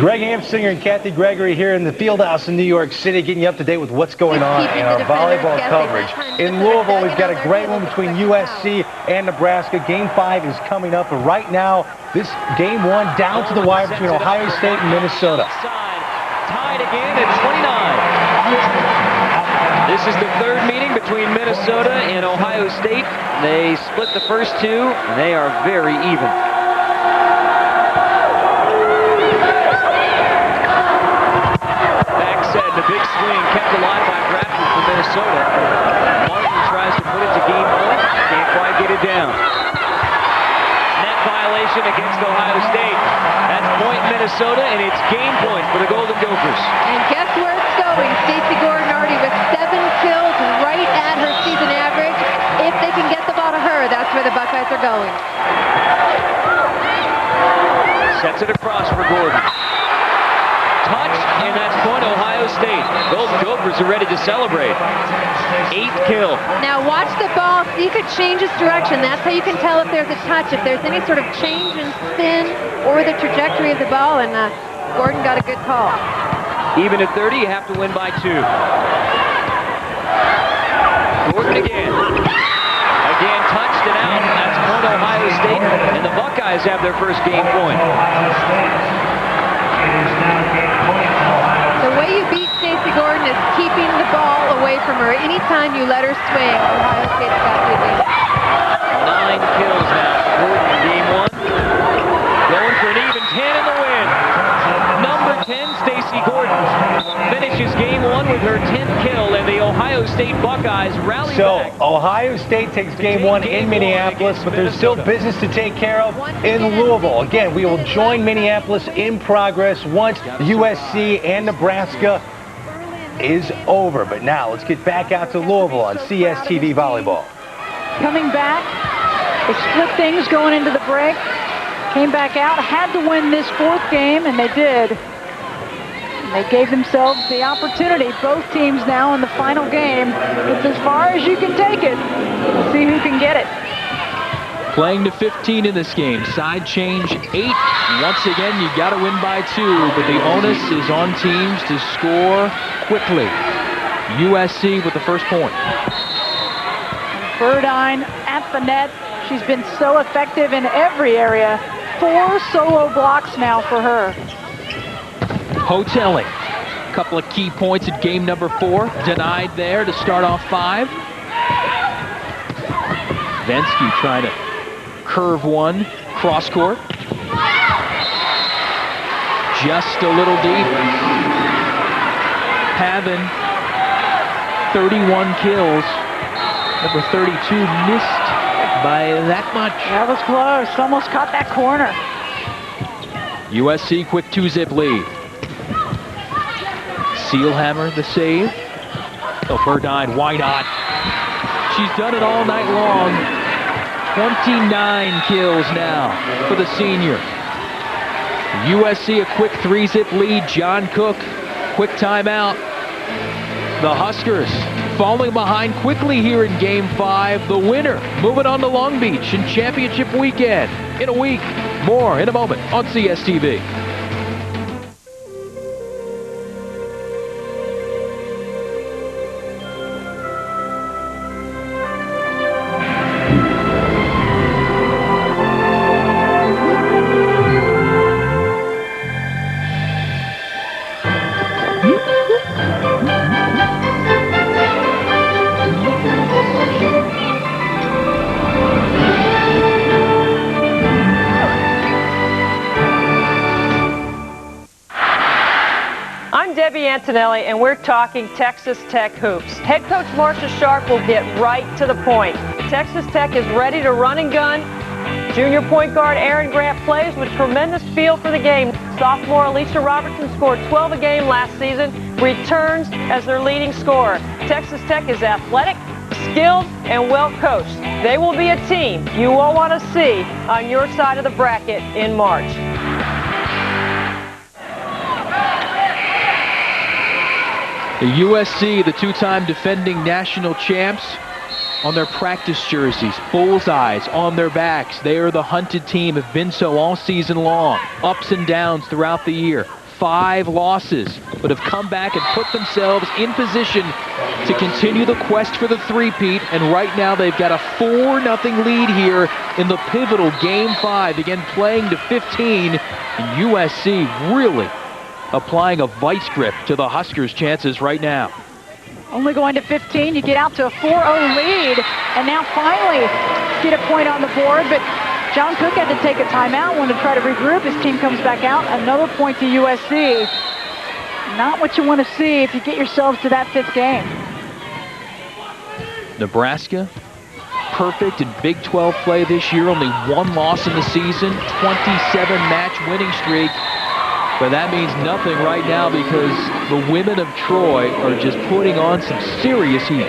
Greg Amsinger and Kathy Gregory here in the Fieldhouse in New York City, getting you up to date with what's going on in our volleyball coverage. In Louisville, we've got a great one between USC and Nebraska. Game 5 is coming up, but right now, this Game 1 down to the wire between Ohio State and Minnesota. Tied again at 29. This is the third meeting between Minnesota and Ohio State. They split the first two, and they are very even. The big swing kept alive by Bradford for Minnesota. Martin tries to put it to game point. Can't quite get it down. Net violation against Ohio State. That's point Minnesota, and it's game point for the Golden Gophers. And guess where it's going? Stacey Gordon already with 7 kills, right at her season average. If they can get the ball to her, that's where the Buckeyes are going. Sets it across for Gordon. Touch, and that's point Ohio State. Golden Gophers are ready to celebrate. 8th kill. Now watch the ball, see if it changes direction. That's how you can tell if there's a touch, if there's any sort of change in spin or the trajectory of the ball, and Gordon got a good call. Even at 30, you have to win by 2. Gordon again. Again, touched it out. That's point Ohio State, and the Buckeyes have their first game point. The way you beat Stacey Gordon is keeping the ball away from her. Anytime you let her swing, Ohio State's got to beat. 9 kills now for Gordon in game 1. Going for an even 10 in the win. Number 10, Stacey Gordon, finishes game 1 with her 10th kill, and the Ohio State Buckeyes rally back. So Ohio State takes game 1 in Minneapolis, but there's still business to take care of in Louisville. Again, we will join Minneapolis in progress once USC and Nebraska is over. But now let's get back out to Louisville on CSTV Volleyball. Coming back, they split things going into the break. Came back out, had to win this 4th game, and they did. And they gave themselves the opportunity. Both teams now in the final game. It's as far as you can take it. We'll see who can get it. Playing to 15 in this game. Side change 8. Once again, you got to win by 2, but the onus is on teams to score quickly. USC with the first point. Burdine at the net. She's been so effective in every area. 4 solo blocks now for her. Hotelling. A couple of key points in game number 4. Denied there to start off 5. Vensky trying to curve one. Cross court. Just a little deep. Pavin, 31 kills. Number 32 missed by that much. That was close. Almost caught that corner. USC quick 2-zip lead. Sealhammer the save. Oh, Burdine, why not? She's done it all night long. 29 kills now for the senior. USC a quick 3-zip lead. John Cook, quick timeout. The Huskers falling behind quickly here in game 5. The winner moving on to Long Beach in championship weekend in a week. More in a moment on CSTV. Antonelli, and we're talking Texas Tech hoops. Head coach Marcia Sharp will get right to the point. Texas Tech is ready to run and gun. Junior point guard Aaron Grant plays with tremendous feel for the game. Sophomore Alicia Robertson scored 12 a game last season, returns as their leading scorer. Texas Tech is athletic, skilled, and well coached. They will be a team you will want to see on your side of the bracket in March. The USC, the 2-time defending national champs, on their practice jerseys, bullseyes on their backs. They are the hunted team, have been so all season long. Ups and downs throughout the year. 5 losses, but have come back and put themselves in position to continue the quest for the three-peat, and right now they've got a 4-0 lead here in the pivotal Game 5. Again, playing to 15, and USC really applying a vice grip to the Huskers' chances right now. Only going to 15, you get out to a 4-0 lead, and now finally get a point on the board, but John Cook had to take a timeout, wanted to try to regroup. His team comes back out, another point to USC. Not what you want to see if you get yourselves to that 5th game. Nebraska, perfect in Big 12 play this year, only 1 loss in the season, 27-match winning streak. But that means nothing right now because the women of Troy are just putting on some serious heat.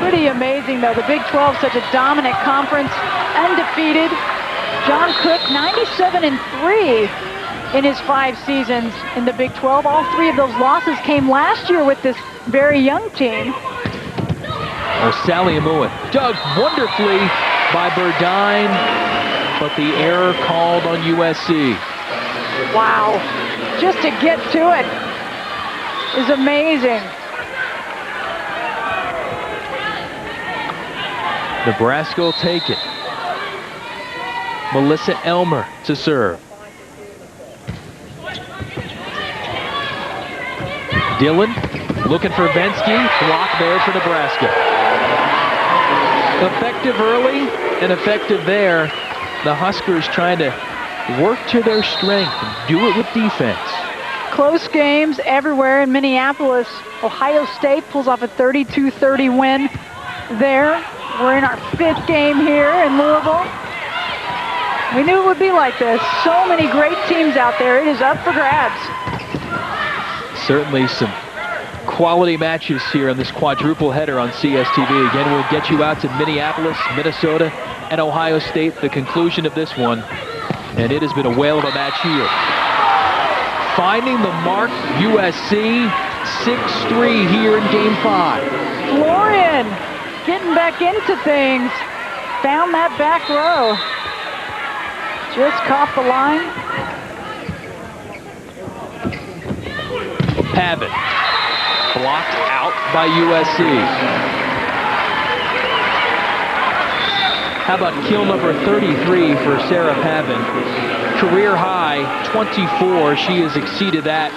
Pretty amazing, though. The Big 12, such a dominant conference, undefeated. John Cook, 97-3 in his 5 seasons in the Big 12. All 3 of those losses came last year with this very young team. Sally Amua dug wonderfully by Burdine, but the error called on USC. Wow. Just to get to it is amazing. Nebraska will take it. Melissa Elmer to serve. Dillon looking for Vensky. Block there for Nebraska. Effective early and effective there. The Huskers trying to work to their strength and do it with defense. Close games everywhere in Minneapolis. Ohio State pulls off a 32-30 win there. We're in our 5th game here in Louisville. We knew it would be like this. So many great teams out there. It is up for grabs. Certainly some quality matches here on this quadruple header on CSTV. Again, we'll get you out to Minneapolis, Minnesota, and Ohio State, the conclusion of this one. And it has been a whale of a match here. Finding the mark, USC, 6-3 here in Game 5. Florian getting back into things. Found that back row. Just caught the line. Pavin blocked out by USC. How about kill number 33 for Sarah Pavin? Career high, 24. She has exceeded that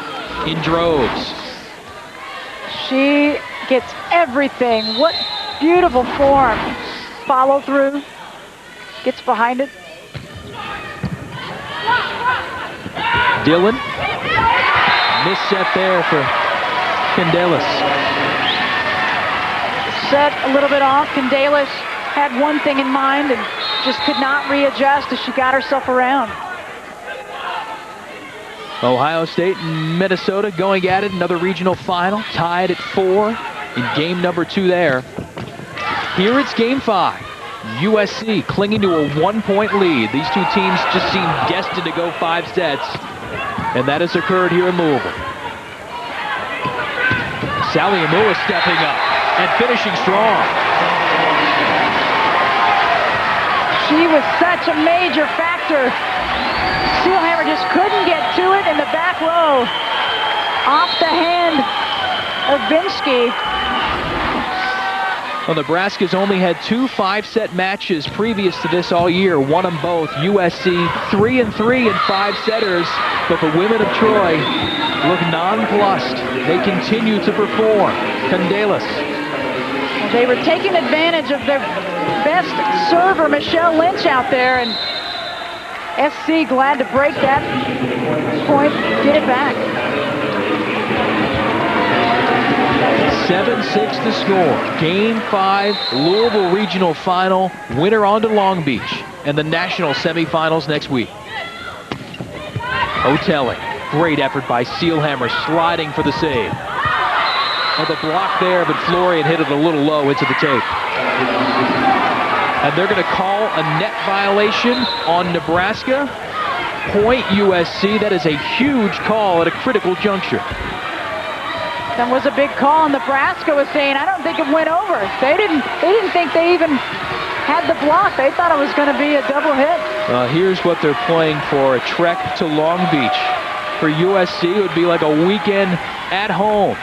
in droves. She gets everything. What beautiful form. Follow through. Gets behind it. Dillon. Missed set there for Candelas. Set a little bit off. Candelas had one thing in mind and just could not readjust as she got herself around. Ohio State and Minnesota going at it. Another regional final. Tied at 4 in game number 2 there. Here it's Game 5. USC clinging to a 1-point lead. These two teams just seem destined to go 5 sets. And that has occurred here in Louisville. Sally Amua stepping up and finishing strong. She was such a major factor. Steelhammer just couldn't get to it in the back row. Off the hand of Vinsky. Well, Nebraska's only had 2 5-set matches previous to this all year. Won them both. USC 3-3 in 5-setters. But the women of Troy look nonplussed. They continue to perform. Candelas. They were taking advantage of their best server, Michelle Lynch, out there. And SC glad to break that point, get it back. 7-6 the score. Game 5, Louisville Regional Final. Winner on to Long Beach and the national semifinals next week. Otelli, great effort by Steelhammer, sliding for the save. And the block there, but Florian hit it a little low into the tape. And they're going to call a net violation on Nebraska. Point USC. That is a huge call at a critical juncture. That was a big call, and Nebraska was saying, I don't think it went over. They didn't think they even had the block. They thought it was going to be a double hit. Here's what they're playing for, a trek to Long Beach for USC. It would be like a weekend at home.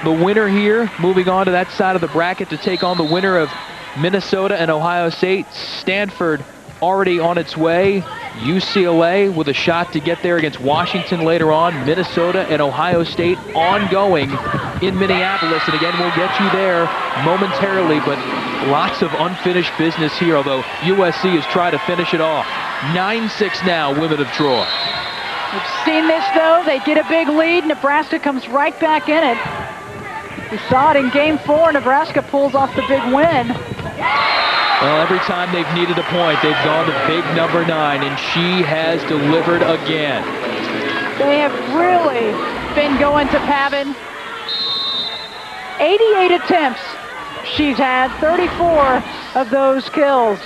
The winner here moving on to that side of the bracket to take on the winner of Minnesota and Ohio State. Stanford already on its way. UCLA with a shot to get there against Washington later on. Minnesota and Ohio State ongoing in Minneapolis. And again, we'll get you there momentarily, but lots of unfinished business here, although USC is trying to finish it off. 9-6 now, women of Troy. We've seen this, though. They get a big lead. Nebraska comes right back in it. We saw it in Game 4. Nebraska pulls off the big win. Well, every time they've needed a point, they've gone to big number 9, and she has delivered again. They have really been going to Pavin. 88 attempts she's had, 34 of those kills.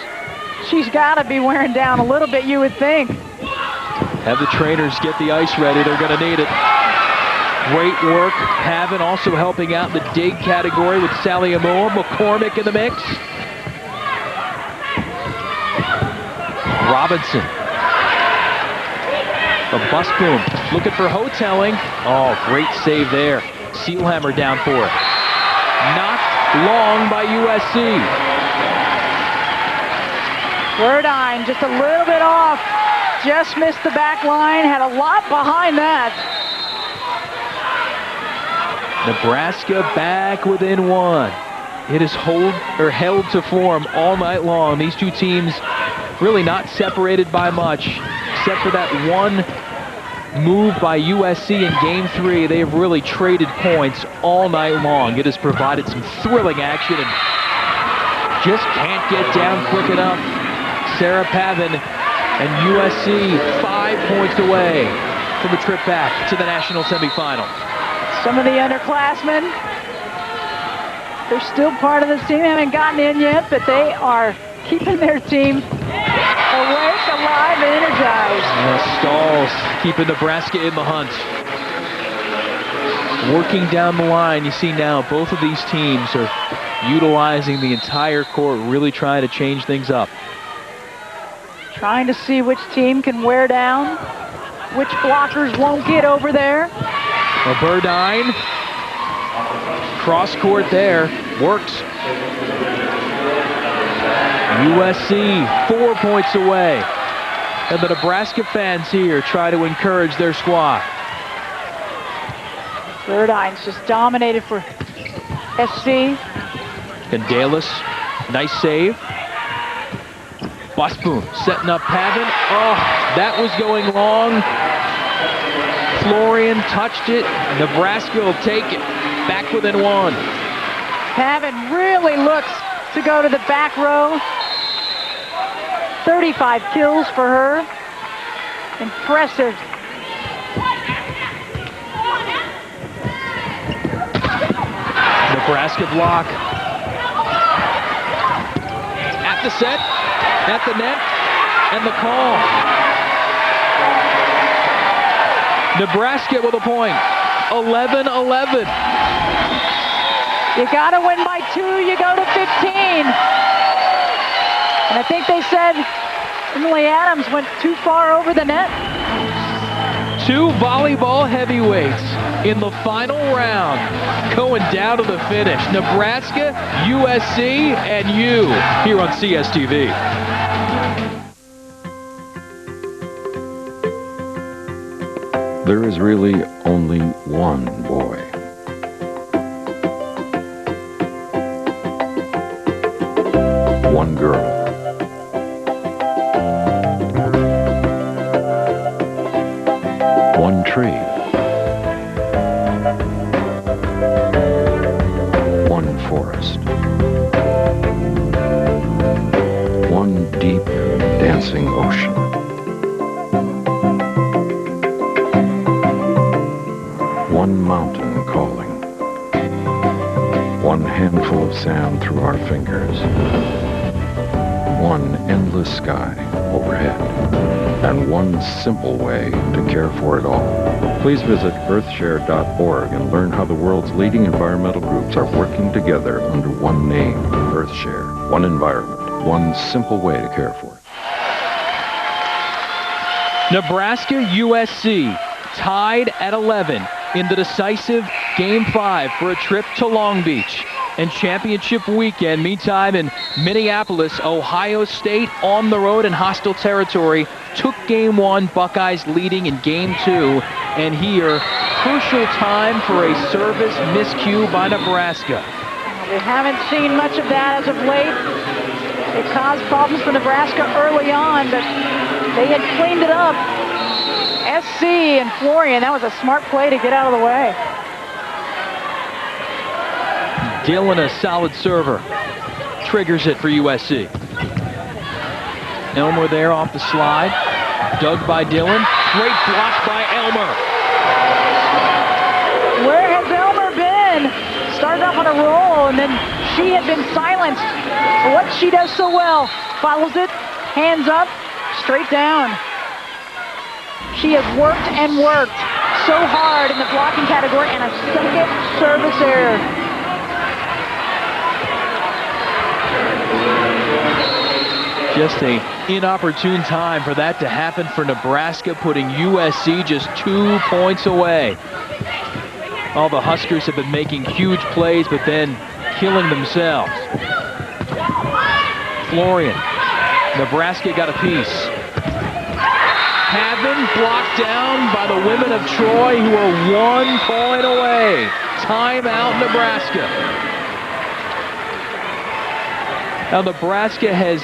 She's got to be wearing down a little bit, you would think. Have the trainers get the ice ready. They're going to need it. Great work. Pavin also helping out in the dig category with Sally Amoa. McCormick in the mix. Robinson. The bus boom. Looking for Hotelling. Oh, great save there. Seelhammer down for it. Knocked long by USC. Verdine just a little bit off. Just missed the back line. Had a lot behind that. Nebraska back within 1. It is held to form all night long. These two teams really not separated by much, except for that one move by USC in Game 3. They have really traded points all night long. It has provided some thrilling action and just can't get down quick enough. Sarah Pavin and USC 5 points away from a trip back to the national semifinal. Some of the underclassmen, they're still part of this team. Haven't gotten in yet, but they are keeping their team awake, alive, and energized. Stalls keeping Nebraska in the hunt. Working down the line, you see now both of these teams are utilizing the entire court, really trying to change things up. Trying to see which team can wear down, which blockers won't get over there. Burdine, cross court there, works. USC 4 points away. And the Nebraska fans here try to encourage their squad. Burdine's just dominated for SC. Candelas, nice save. Busboom setting up Pavin. Oh, that was going long. Florian touched it. Nebraska will take it. Back within 1. Pavin really looks to go to the back row. 35 kills for her. Impressive. Nebraska block. At the set, at the net, and the call. Nebraska with a point. 11-11. You got to win by 2, you go to 15. And I think they said Emily Adams went too far over the net. 2 volleyball heavyweights in the final round going down to the finish. Nebraska, USC, and you here on CSTV. There is really only one boy. One girl. One tree. One forest. One deep, dancing ocean. One mountain calling. One handful of sand through our fingers. One endless sky overhead. And one simple way to care for it all. Please visit earthshare.org and learn how the world's leading environmental groups are working together under one name, EarthShare. One environment, one simple way to care for it. Nebraska, USC. tied at 11 in the decisive Game 5 for a trip to Long Beach and championship weekend. Meantime, in Minneapolis, Ohio State on the road in hostile territory took Game 1, Buckeyes leading in Game 2, and here, crucial time for a service miscue by Nebraska. We haven't seen much of that as of late. It caused problems for Nebraska early on, but they had cleaned it up. SC and Florian, that was a smart play to get out of the way. Dillon, a solid server, triggers it for USC. Elmer there off the slide, dug by Dillon. Great block by Elmer. Where has Elmer been? Started off on a roll, and then she had been silenced for what she does so well. Follows it, hands up, straight down. She has worked and worked so hard in the blocking category, and a second service error. Just an inopportune time for that to happen for Nebraska, putting USC just 2 points away. All the Huskers have been making huge plays, but then killing themselves. Florian, Nebraska got a piece. Pavin blocked down by the women of Troy, who are 1 point away. Timeout, Nebraska. Now, Nebraska has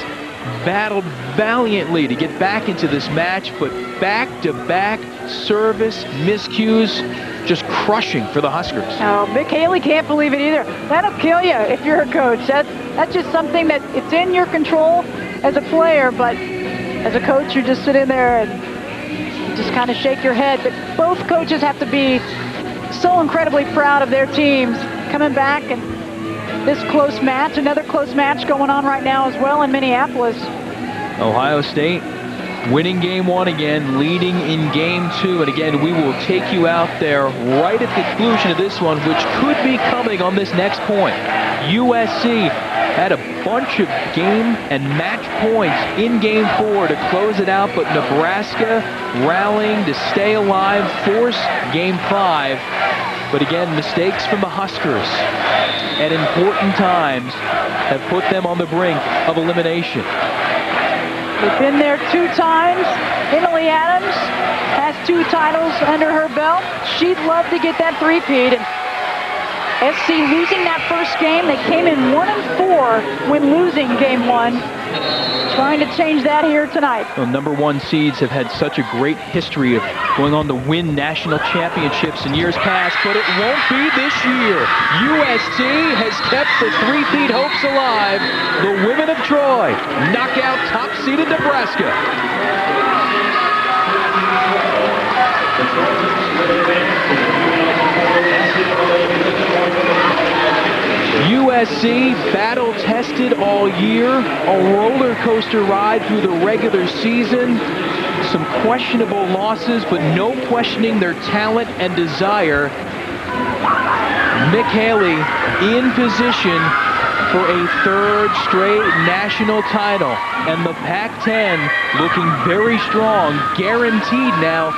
battled valiantly to get back into this match, but back-to-back service miscues just crushing for the Huskers. Oh, Mick Haley can't believe it either. That'll kill you if you're a coach. That's just something that it's in your control as a player, but as a coach, you're just sitting there and you just kind of shake your head. But both coaches have to be so incredibly proud of their teams coming back, and this close match, another close match going on right now as well in Minneapolis. Ohio State winning Game 1 again, leading in Game 2. And again, we will take you out there right at the conclusion of this one, which could be coming on this next point. USC had a bunch of game and match points in Game 4 to close it out, but Nebraska rallying to stay alive, force Game 5. But again, mistakes from the Huskers at important times have put them on the brink of elimination. They've been there 2 times. Emily Adams has 2 titles under her belt. She'd love to get that three-peat. And SC losing that first game, they came in 1-4 when losing Game 1. Trying to change that here tonight. Well, #1 seeds have had such a great history of going on to win national championships in years past, but it won't be this year. USC has kept the three-peat hopes alive. The women of Troy knock out top-seeded Nebraska. USC battle-tested all year, a roller coaster ride through the regular season, some questionable losses, but no questioning their talent and desire. Mick Haley in position for a 3rd straight national title, and the Pac-10 looking very strong, guaranteed now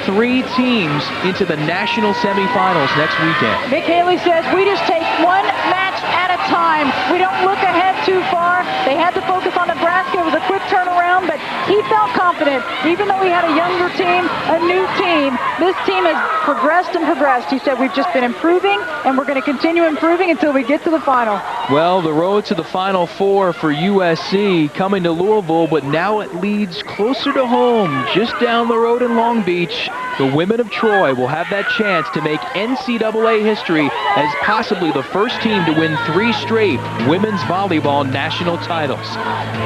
3 teams into the national semifinals next weekend. Mick Haley says we just take one match at a time. We don't look ahead too far. They had to focus on Nebraska. It was a quick turnaround, but he felt confident. Even though we had a younger team, a new team, this team has progressed and progressed. He said we've just been improving, and we're going to continue improving until we get to the final. Well, the road to the Final Four for USC coming to Louisville, but now it leads closer to home, just down the road in Long Beach. The women of Troy will have that chance to make NCAA history as possibly the first team to win 3 straight women's volleyball national titles.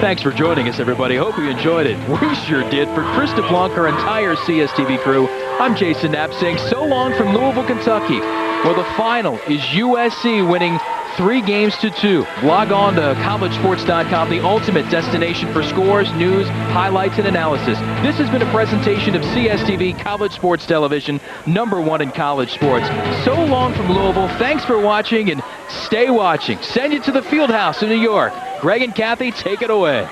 Thanks for joining us, everybody. Hope you enjoyed it. We sure did. For Chris DeBlanc, our entire CSTV crew, I'm Jason Knapp saying so long from Louisville, Kentucky, where the final is USC winning 3-2. Log on to collegesports.com, the ultimate destination for scores, news, highlights, and analysis. This has been a presentation of CSTV College Sports Television, #1 in college sports. So long from Louisville. Thanks for watching, and stay watching. Send you to the Fieldhouse in New York. Greg and Kathy, take it away.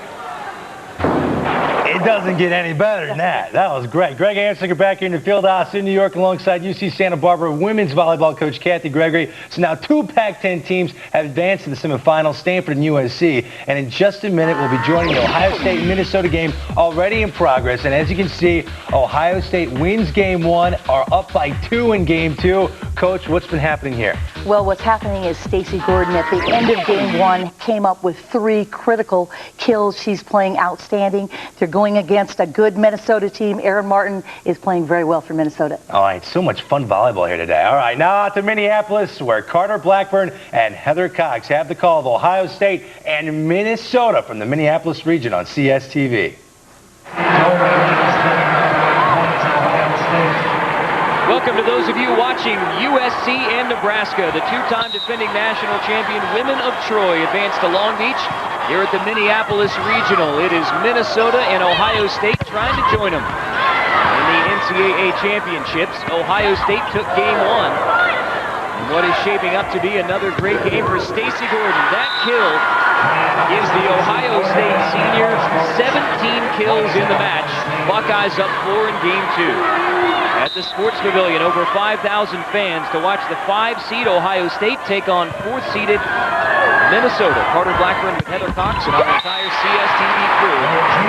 It's doesn't get any better than that. That was great. Greg Ansinger back here in the field house in New York alongside UC Santa Barbara women's volleyball coach Kathy Gregory. So now 2 Pac-10 teams have advanced to the semifinals, Stanford and USC. And in just a minute, we'll be joining the Ohio State-Minnesota game already in progress. And as you can see, Ohio State wins game 1, are up by 2 in game 2. Coach, what's been happening here? Well, what's happening is Stacey Gordon at the end of game 1 came up with 3 critical kills. She's playing outstanding. They're going against a good Minnesota team. Erin Martin is playing very well for Minnesota. All right, so much fun volleyball here today. All right, now out to Minneapolis, where Carter Blackburn and Heather Cox have the call of Ohio State and Minnesota from the Minneapolis region on CSTV. Welcome to those of you watching USC and Nebraska. The 2-time defending national champion women of Troy advanced to Long Beach here at the Minneapolis Regional. It is Minnesota and Ohio State trying to join them. In the NCAA championships, Ohio State took game 1. And what is shaping up to be another great game for Stacey Gordon. That kill gives the Ohio State senior 17 kills in the match. Buckeyes up 4 in game 2. At the Sports Pavilion, over 5,000 fans to watch the 5-seed Ohio State take on 4th-seeded Minnesota. Carter Blackburn with Heather Cox and our entire CSTV crew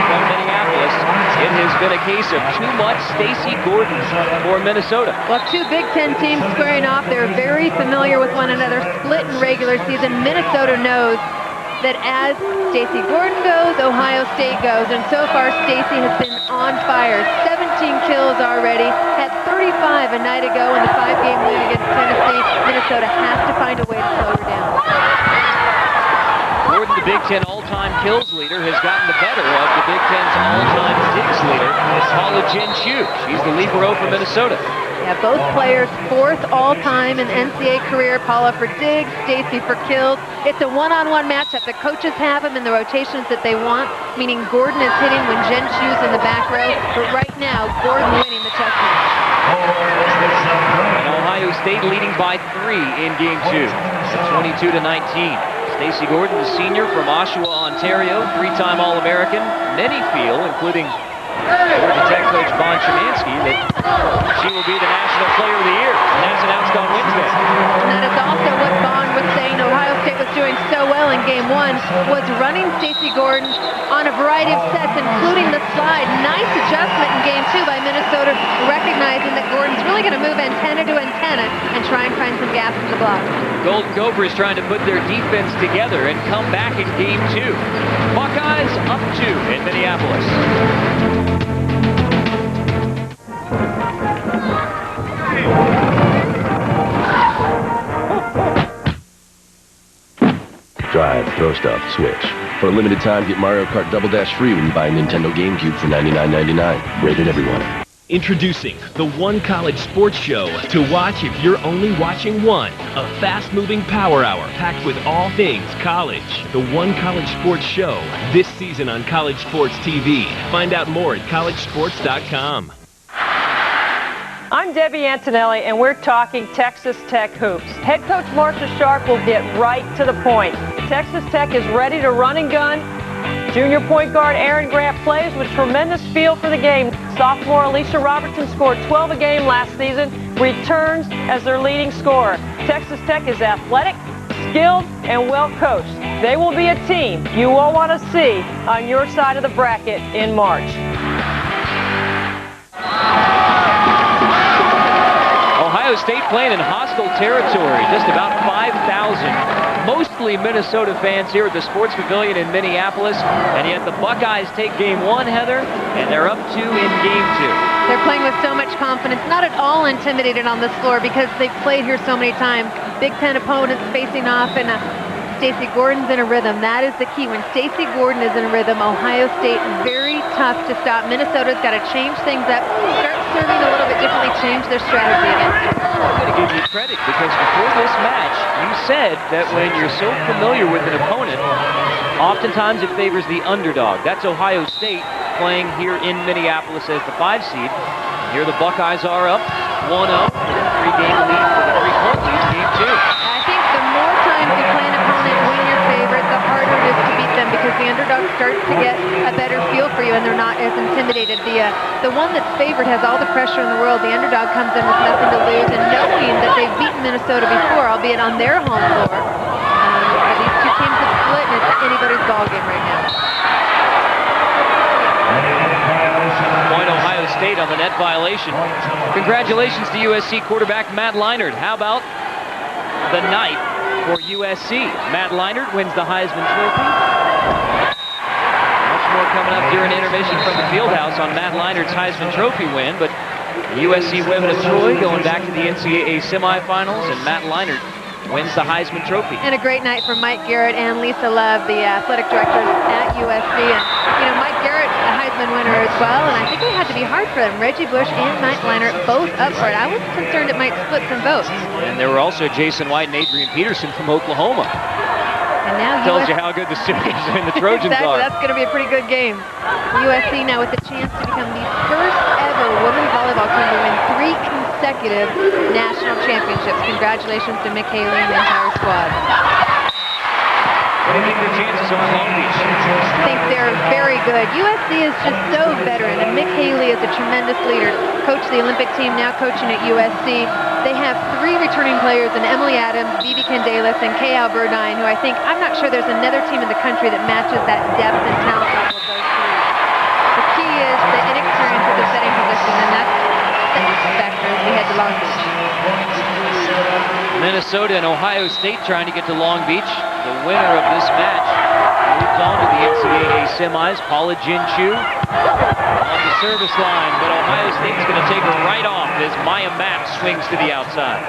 from Minneapolis. It has been a case of too much Stacey Gordon for Minnesota. Well, 2 Big Ten teams squaring off. They're very familiar with one another, split in regular season. Minnesota knows that as Stacey Gordon goes, Ohio State goes. And so far, Stacey has been on fire. 17 kills already, had 35 a night ago in the 5-game win against Tennessee. Minnesota has to find a way to slow her down. Gordon, the Big Ten all-time kills leader, has gotten the better of the Big Ten's all-time digs leader, Paula Jen-Chu. She's the libero for Minnesota. Yeah, both players 4th all-time in NCAA career. Paula for digs, Stacey for kills. It's a one-on-one matchup. The coaches have them in the rotations that they want, meaning Gordon is hitting when Jen-Chu's in the back row. But right now, Gordon winning the chess match. And Ohio State leading by 3 in game 2, 22-19. Stacey Gordon, the senior from Oshawa, Ontario, 3-time All-American. Many feel, including Georgia Tech coach Bon Szymanski, that she will be the National Player of the Year, and that's announced on Wednesday. And that is also what Bon was saying. Ohio State was doing so well in game 1, was running Stacey Gordon on a variety of sets, including the slide. Nice adjustment in game 2 by Minnesota, recognizing that Gordon's really going to move antenna to antenna and try and find some gaps in the block. Golden Gophers trying to put their defense together and come back in game 2. Buckeyes up 2 in Minneapolis. Drive, throw stuff, switch. For a limited time, get Mario Kart Double Dash free when you buy a Nintendo GameCube for $99.99. Rated everyone. Introducing the One College Sports Show to watch if you're only watching one. A fast-moving power hour packed with all things college. The One College Sports Show, this season on College Sports TV. Find out more at collegesports.com. I'm Debbie Antonelli, and we're talking Texas Tech hoops. Head coach Marcia Sharp will get right to the point. Texas Tech is ready to run and gun. Junior point guard Aaron Grant plays with tremendous feel for the game. Sophomore Alicia Robertson scored 12 a game last season, returns as their leading scorer. Texas Tech is athletic, skilled, and well coached. They will be a team you will want to see on your side of the bracket in March. Ohio State playing in hostile territory, just about 5,000, mostly Minnesota fans here at the Sports Pavilion in Minneapolis, and yet the Buckeyes take game 1, Heather, and they're up 2 in game 2. They're playing with so much confidence, not at all intimidated on this floor because they've played here so many times. Big Ten opponents facing off, and Stacey Gordon's in a rhythm. That is the key. When Stacey Gordon is in a rhythm, Ohio State very tough to stop. Minnesota's got to change things up, start serving a little bit differently, change their strategy against it. I'm going to give you credit because before this match, you said that when you're so familiar with an opponent, oftentimes it favors the underdog. That's Ohio State playing here in Minneapolis as the 5 seed. Here the Buckeyes are up 1-0, 3-game lead for the 3-point lead in game 2. I think the more times you play an opponent when you're favorite, the harder it is to beat them because the underdog start to get a better feel for you, and they're not as intimidated. The one that's favored has all the pressure in the world. The underdog comes in with nothing to lose, and knowing that they've beaten Minnesota before, albeit on their home floor. These two teams have split, and it's anybody's ballgame right now. Point Ohio State on the net violation. Congratulations to USC quarterback Matt Leinart. How about the night for USC? Matt Leinart wins the Heisman Trophy. Much more coming up during intermission from the Fieldhouse on Matt Leinart's Heisman Trophy win, but USC women of Troy going back to the NCAA semifinals, and Matt Leinart wins the Heisman Trophy. And a great night for Mike Garrett and Lisa Love, the athletic directors at USC. And, you know, Mike Garrett, a Heisman winner as well, and I think it had to be hard for them. Reggie Bush and Matt Leinart both up for it. I was concerned it might split some votes. And there were also Jason White and Adrian Peterson from Oklahoma. And now tells you how good the Sooners and the Trojans exactly, are. That's going to be a pretty good game. USC now with the chance to become the first ever women's volleyball team to win 3 consecutive national championships. Congratulations to Mick Haley and the entire squad. What do you think their chances are in Long Beach? I think they're very good. USC is just so veteran, and Mick Haley is a tremendous leader. Coached the Olympic team, now coaching at USC. They have 3 returning players in Emily Adams, Bibi Candelas, and Kay Alberdine, who I'm not sure there's another team in the country that matches that depth and talent level of those 3. The key is the inexperience of the setting position, and that's the factor as we head to Long Beach. Minnesota and Ohio State trying to get to Long Beach. The winner of this match moves on to the NCAA semis. Paula Jinchu on the service line, but Ohio State's going to take her right off as Maya Mapp swings to the outside.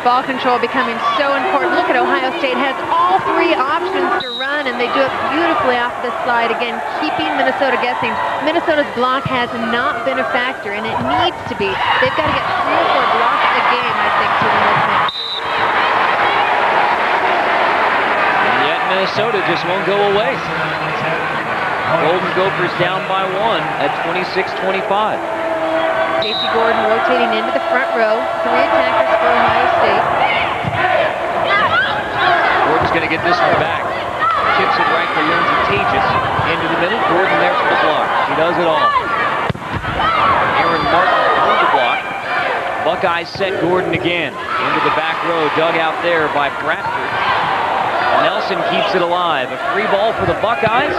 Ball control becoming so important. Look at Ohio State has all 3 options to run, and they do it beautifully off the slide. Again, keeping Minnesota guessing. Minnesota's block has not been a factor, and it needs to be. They've got to get 3 or 4 blocks a game, I think, to win this match. And yet Minnesota just won't go away. Golden Gophers down by 1 at 26-25. Stacey Gordon rotating into the front row. 3 attackers for Ohio State. Gordon's going to get this one back. Chips it right for Lindsay Tejas. Into the middle. Gordon there for the block. She does it all. Aaron Martin through the block. Buckeyes set Gordon again. Into the back row. Dug out there by Bradford. Nelson keeps it alive. A free ball for the Buckeyes.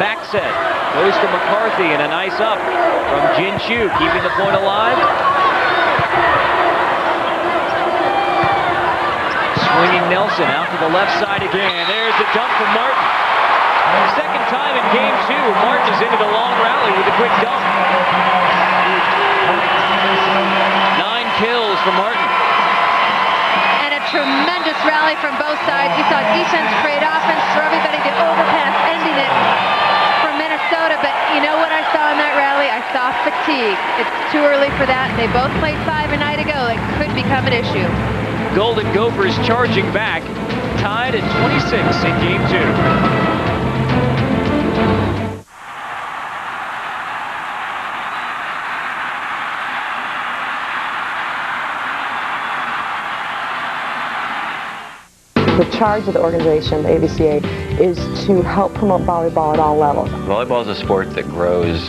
Back set. Goes to McCarthy and a nice up from Jinchu, keeping the point alive. Swinging Nelson out to the left side again. There's the dump from Martin. Second time in game 2. Martin is into the long rally with a quick dump. 9 kills for Martin. Tremendous rally from both sides. We saw defense create offense for everybody. The overpass ending it for Minnesota. But you know what I saw in that rally? I saw fatigue. It's too early for that. They both played 5 a night ago. It could become an issue. Golden Gophers charging back, tied at 26 in game 2. The charge of the organization, the AVCA, is to help promote volleyball at all levels. Volleyball is a sport that grows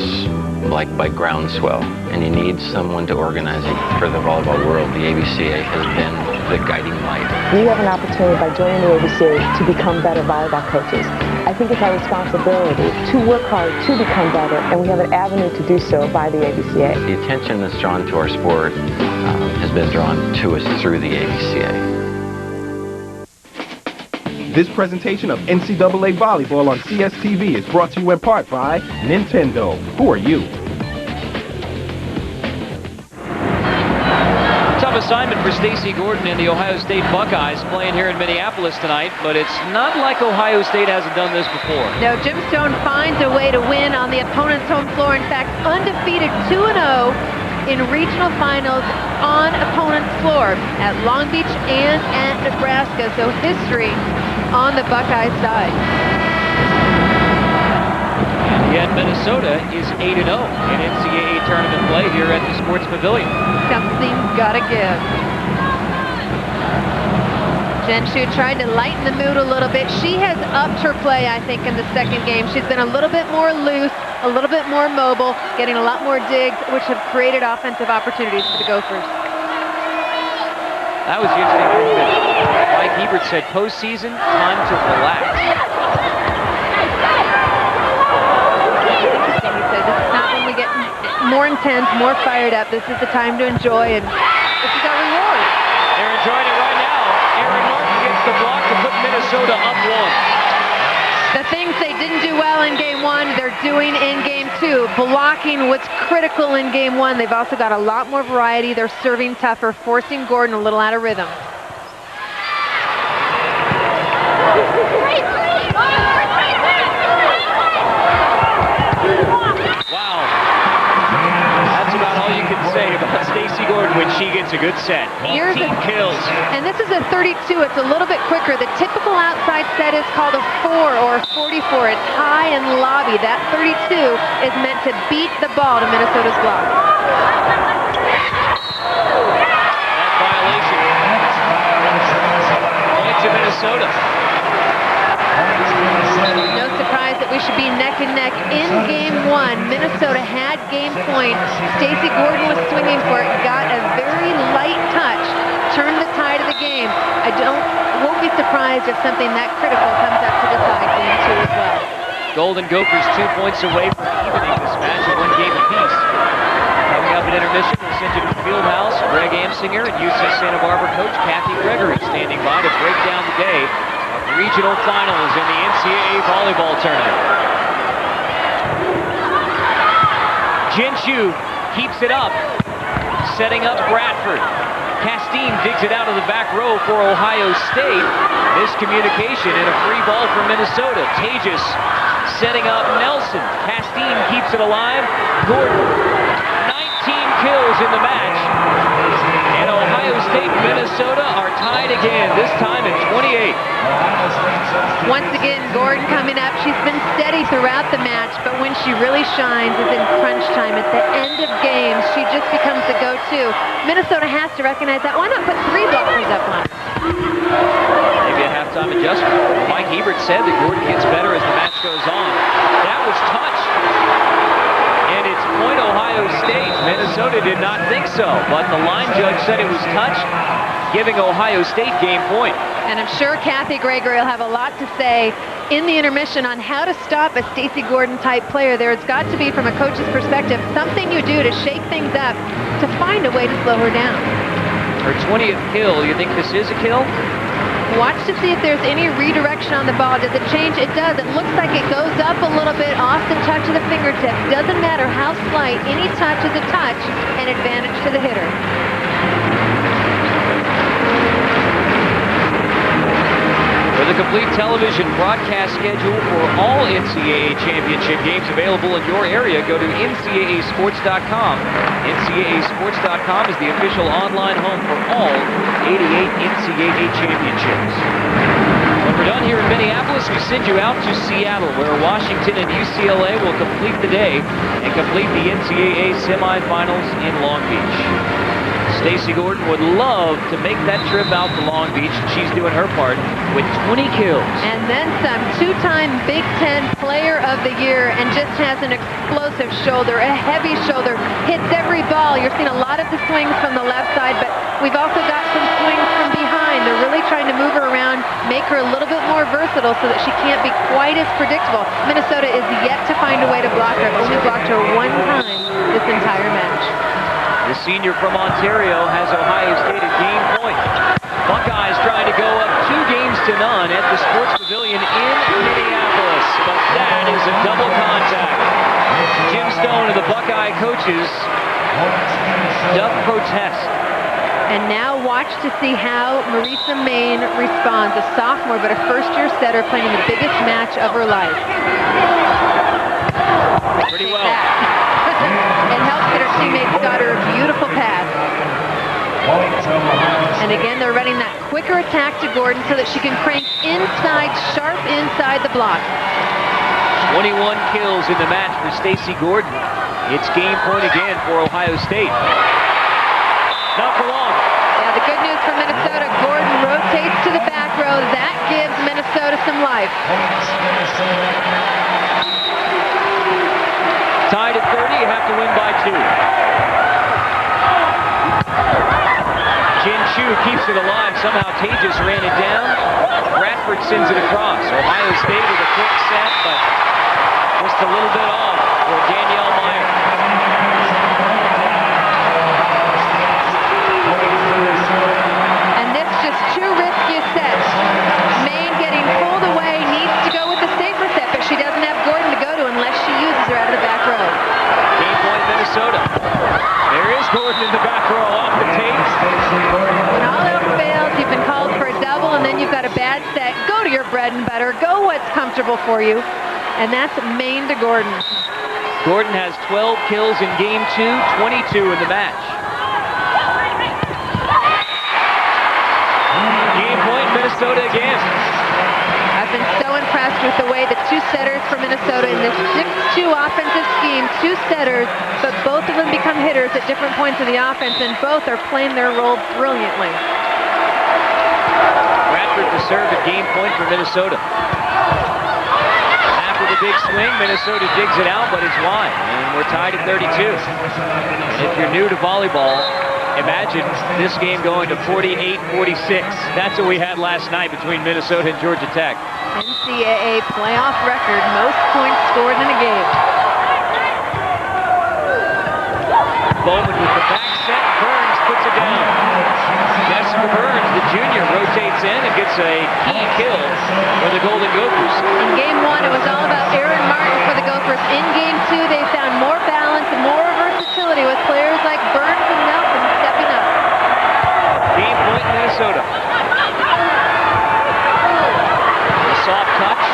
like by groundswell, and you need someone to organize it. For the volleyball world, the AVCA has been the guiding light. We have an opportunity by joining the AVCA to become better volleyball coaches. I think it's our responsibility to work hard to become better, and we have an avenue to do so by the AVCA. The attention that's drawn to our sport has been drawn to us through the AVCA. This presentation of NCAA Volleyball on CSTV is brought to you in part by Nintendo. Who are you? Tough assignment for Stacey Gordon and the Ohio State Buckeyes playing here in Minneapolis tonight, but it's not like Ohio State hasn't done this before. No, Jim Stone finds a way to win on the opponent's home floor. In fact, undefeated 2-0 in regional finals on opponent's floor at Long Beach and at Nebraska. So history on the Buckeye side. And yet Minnesota is 8-0 in NCAA tournament play here at the Sports Pavilion. Something's gotta give. Genshu tried to lighten the mood a little bit. She has upped her play, I think, in the second game. She's been a little bit more loose, a little bit more mobile, getting a lot more digs, which have created offensive opportunities for the Gophers. That was the interesting thing that Mike Hebert said, postseason, time to relax. He said, this is not when we get more intense, more fired up. This is the time to enjoy, and this is our reward. They're enjoying it right now. Aaron Martin gets the block to put Minnesota up 1. The things they didn't do well in game 1, they're doing in game 2. Blocking what's critical in game 1. They've also got a lot more variety. They're serving tougher, forcing Gordon a little out of rhythm. Wow. That's about all you can say about Stacey Gordon when she gets a good set. 18 kills. And this is a 32. It's a little bit quicker. The typical outside set is called a 4 or 44. It's high and lobby. That 32 is meant to beat the ball to Minnesota's block. That violation. Point to Minnesota. No surprise that we should be neck and neck in game 1. Minnesota had game point. Stacey Gordon was swinging for it, got a very light touch, turned the tide of the game. Won't be surprised if something that critical comes up to decide game 2 as well. Golden Gophers 2 points away from evening this match at 1 game apiece. Coming up at intermission, we'll send you to the field house. Greg Amsinger and UC Santa Barbara coach Kathy Gregory standing by to break down the day of regional finals in the NCAA volleyball tournament. Genshu keeps it up, setting up Bradford. Castine digs it out of the back row for Ohio State. Miscommunication and a free ball for Minnesota. Tejas setting up Nelson. Castine keeps it alive. Gordon, 19 kills in the match. And Ohio State and Minnesota are tied again, this time at 28. Once again, Gordon coming up. She's been steady throughout the match, but when she really shines is in crunch time. At the end of games, she just becomes the go-to. Minnesota has to recognize that. Why not put 3 blockers up on her? Maybe a halftime adjustment. Mike Hebert said that Gordon gets better as the match goes on. That was touch. And it's point Ohio State. Minnesota did not think so, but the line judge said it was touch, giving Ohio State game point. And I'm sure Kathy Gregory will have a lot to say in the intermission on how to stop a Stacey Gordon type player. There's got to be, from a coach's perspective, something you do to shake things up to find a way to slow her down. Her 20th kill, you think this is a kill? Watch to see if there's any redirection on the ball. Does it change? It does. It looks like it goes up a little bit off the touch of the fingertip. Doesn't matter how slight, any touch is a touch, and advantage to the hitter. For the complete television broadcast schedule for all NCAA championship games available in your area, go to ncaasports.com. ncaasports.com is the official online home for all 88 NCAA championships. When we're done here in Minneapolis, we send you out to Seattle, where Washington and UCLA will complete the day and complete the NCAA semifinals in Long Beach. Stacey Gordon would love to make that trip out to Long Beach. She's doing her part with 20 kills. And then some. 2-time Big Ten Player of the Year, and just has an explosive shoulder, a heavy shoulder, hits every ball. You're seeing a lot of the swings from the left side, but we've also got some swings from behind. They're really trying to move her around, make her a little bit more versatile so that she can't be quite as predictable. Minnesota is yet to find a way to block her. Only blocked her 1 time this entire match. The senior from Ontario has Ohio State at game point. Buckeyes trying to go up 2-0 at the Sports Pavilion in Minneapolis, but that is a double contact. Jim Stone and the Buckeye coaches duck protest. And now watch to see how Marisa Main responds. A sophomore, but a first-year setter playing in the biggest match of her life. Pretty well. It helps that her teammates got her a beautiful pass. And again, they're running that quicker attack to Gordon so that she can crank inside, sharp inside the block. 21 kills in the match for Stacey Gordon. It's game point again for Ohio State. Not for long. Yeah, the good news for Minnesota, Gordon rotates to the back. Tied at 30, you have to win by 2. Jin Chu keeps it alive. Somehow Tages ran it down. Bradford sends it across. Ohio State with a quick set, but just a little bit off for Danielle Meyer. And this just too risky a set. Maine getting pulled away, needs to go with the safer set, but she doesn't have Gordon to go to unless she uses her out of the back row. Game point, Minnesota. There is Gordon in the back row off the tape. When all else fails, you've been called for a double, and then you've got a bad set. Go to your bread and butter. Go what's comfortable for you. And that's Maine to Gordon. Gordon has 12 kills in game 2, 22 in the match. Game point, Minnesota again. I've been so impressed with the way the two setters for Minnesota in this 6-2 offensive scheme, two setters, but both of them become hitters at different points of the offense, and both are playing their role brilliantly. Bradford to serve at game point for Minnesota. After the big swing, Minnesota digs it out, but it's wide, and we're tied at 32. If you're new to volleyball, imagine this game going to 48-46. That's what we had last night between Minnesota and Georgia Tech. NCAA playoff record, most points scored in a game. Bowman with the back set, Burns puts it down. Jessica Burns, the junior, rotates in and gets a key kill for the Golden Gophers. In game 1, it was all about Erin Martin for the Gophers. In game 2, they found more balance and more versatility with players like Burns and Nelson stepping up. Game point, Minnesota. A soft touch.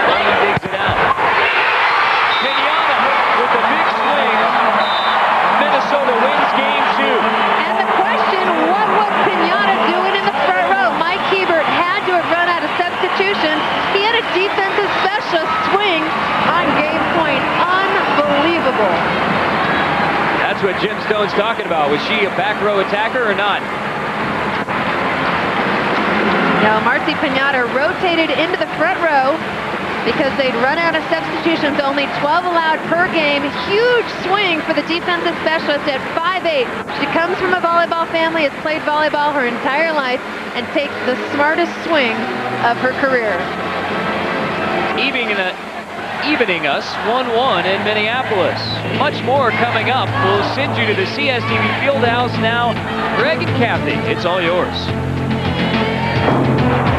Bowman digs it out. Pinata with a big swing. Minnesota wins game 2. And the question, what was Pinata doing in the front row? Mike Hebert had to have run out of substitution. He had a defensive specialist swing on game point. Unbelievable. That's what Jim Stone's talking about. Was she a back row attacker or not? No, Marcy Pinata rotated into the front row because they'd run out of substitutions, only 12 allowed per game. Huge swing for the defensive specialist at 5'8". She comes from a volleyball family, has played volleyball her entire life, and takes the smartest swing of her career. Evening us 1-1 in Minneapolis. Much more coming up. We'll send you to the CSTV Fieldhouse now. Greg and Kathy, it's all yours.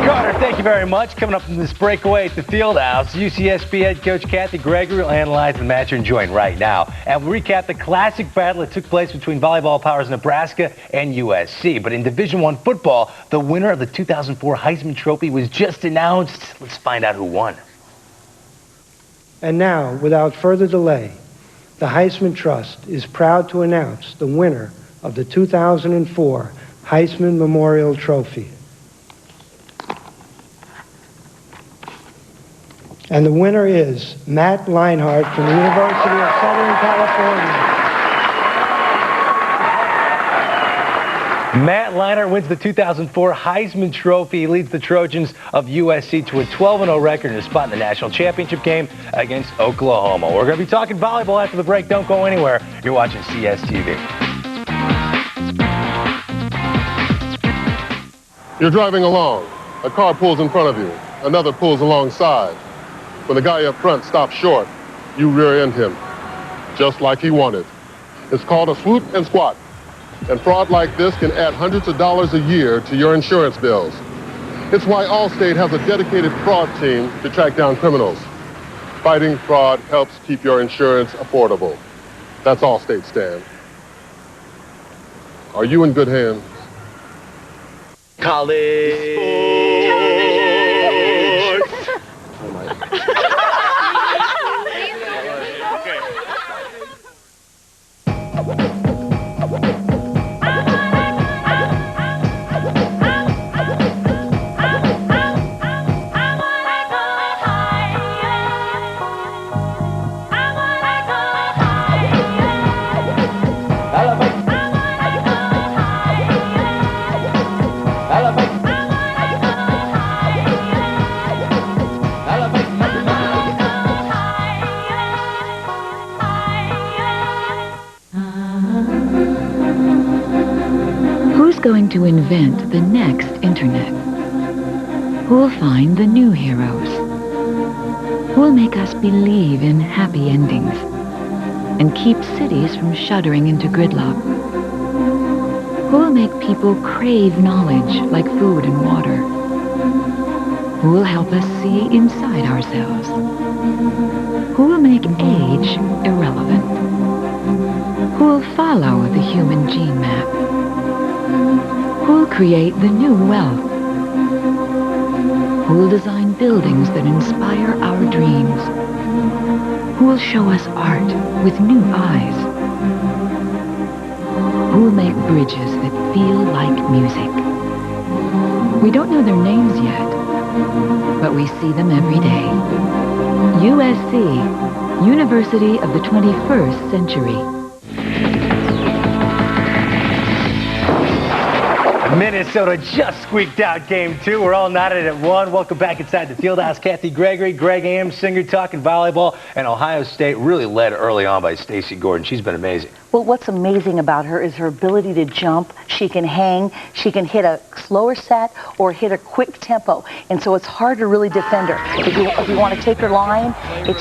Carter, thank you very much. Coming up from this breakaway at the Fieldhouse, UCSB head coach Kathy Gregory will analyze the match you're enjoying right now. And we'll recap the classic battle that took place between volleyball powers Nebraska and USC. But in Division I football, the winner of the 2004 Heisman Trophy was just announced. Let's find out who won. And now, without further delay, the Heisman Trust is proud to announce the winner of the 2004 Heisman Memorial Trophy. And the winner is Matt Leinart from the University of Southern California. Matt Leinart wins the 2004 Heisman Trophy. He leads the Trojans of USC to a 12-0 record and a spot in the national championship game against Oklahoma. We're going to be talking volleyball after the break. Don't go anywhere. You're watching CSTV. You're driving along. A car pulls in front of you. Another pulls alongside. When the guy up front stops short, you rear-end him, just like he wanted. It's called a swoop and squat. And fraud like this can add hundreds of dollars a year to your insurance bills. It's why Allstate has a dedicated fraud team to track down criminals. Fighting fraud helps keep your insurance affordable. That's Allstate, Stan. Are you in good hands? College sports. Oh my. going to invent the next internet? Who'll find the new heroes? Who'll make us believe in happy endings and keep cities from shuddering into gridlock? Who'll make people crave knowledge like food and water? Who'll help us see inside ourselves? Who'll make age irrelevant? Who'll follow the human gene map? Who'll create the new wealth? Who'll design buildings that inspire our dreams? Who'll show us art with new eyes? Who'll make bridges that feel like music? We don't know their names yet, but we see them every day. USC, University of the 21st Century. Minnesota just squeaked out game 2. We're all knotted at 1. Welcome back inside the Fieldhouse. Kathy Gregory, Greg Amsinger talking volleyball, and Ohio State really led early on by Stacey Gordon. She's been amazing. Well, what's amazing about her is her ability to jump. She can hang. She can hit a slower set or hit a quick tempo. And so it's hard to really defend her. If you want to take her line,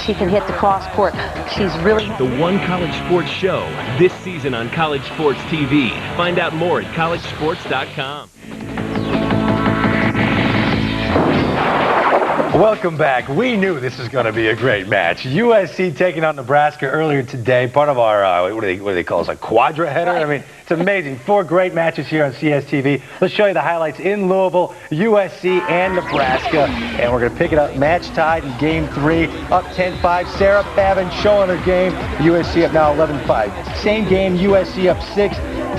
she can hit the cross court. She's really... The One College Sports Show, this season on College Sports TV. Find out more at collegesports.com. Welcome back. We knew this was going to be a great match. USC taking on Nebraska earlier today. Part of our, what do they call us, a quadra header? I mean, it's amazing. 4 great matches here on CSTV. Let's show you the highlights in Louisville, USC and Nebraska. And we're going to pick it up match tied in game 3. Up 10-5. Sarah Pavin showing her game. USC up now 11-5. Same game, USC up 6.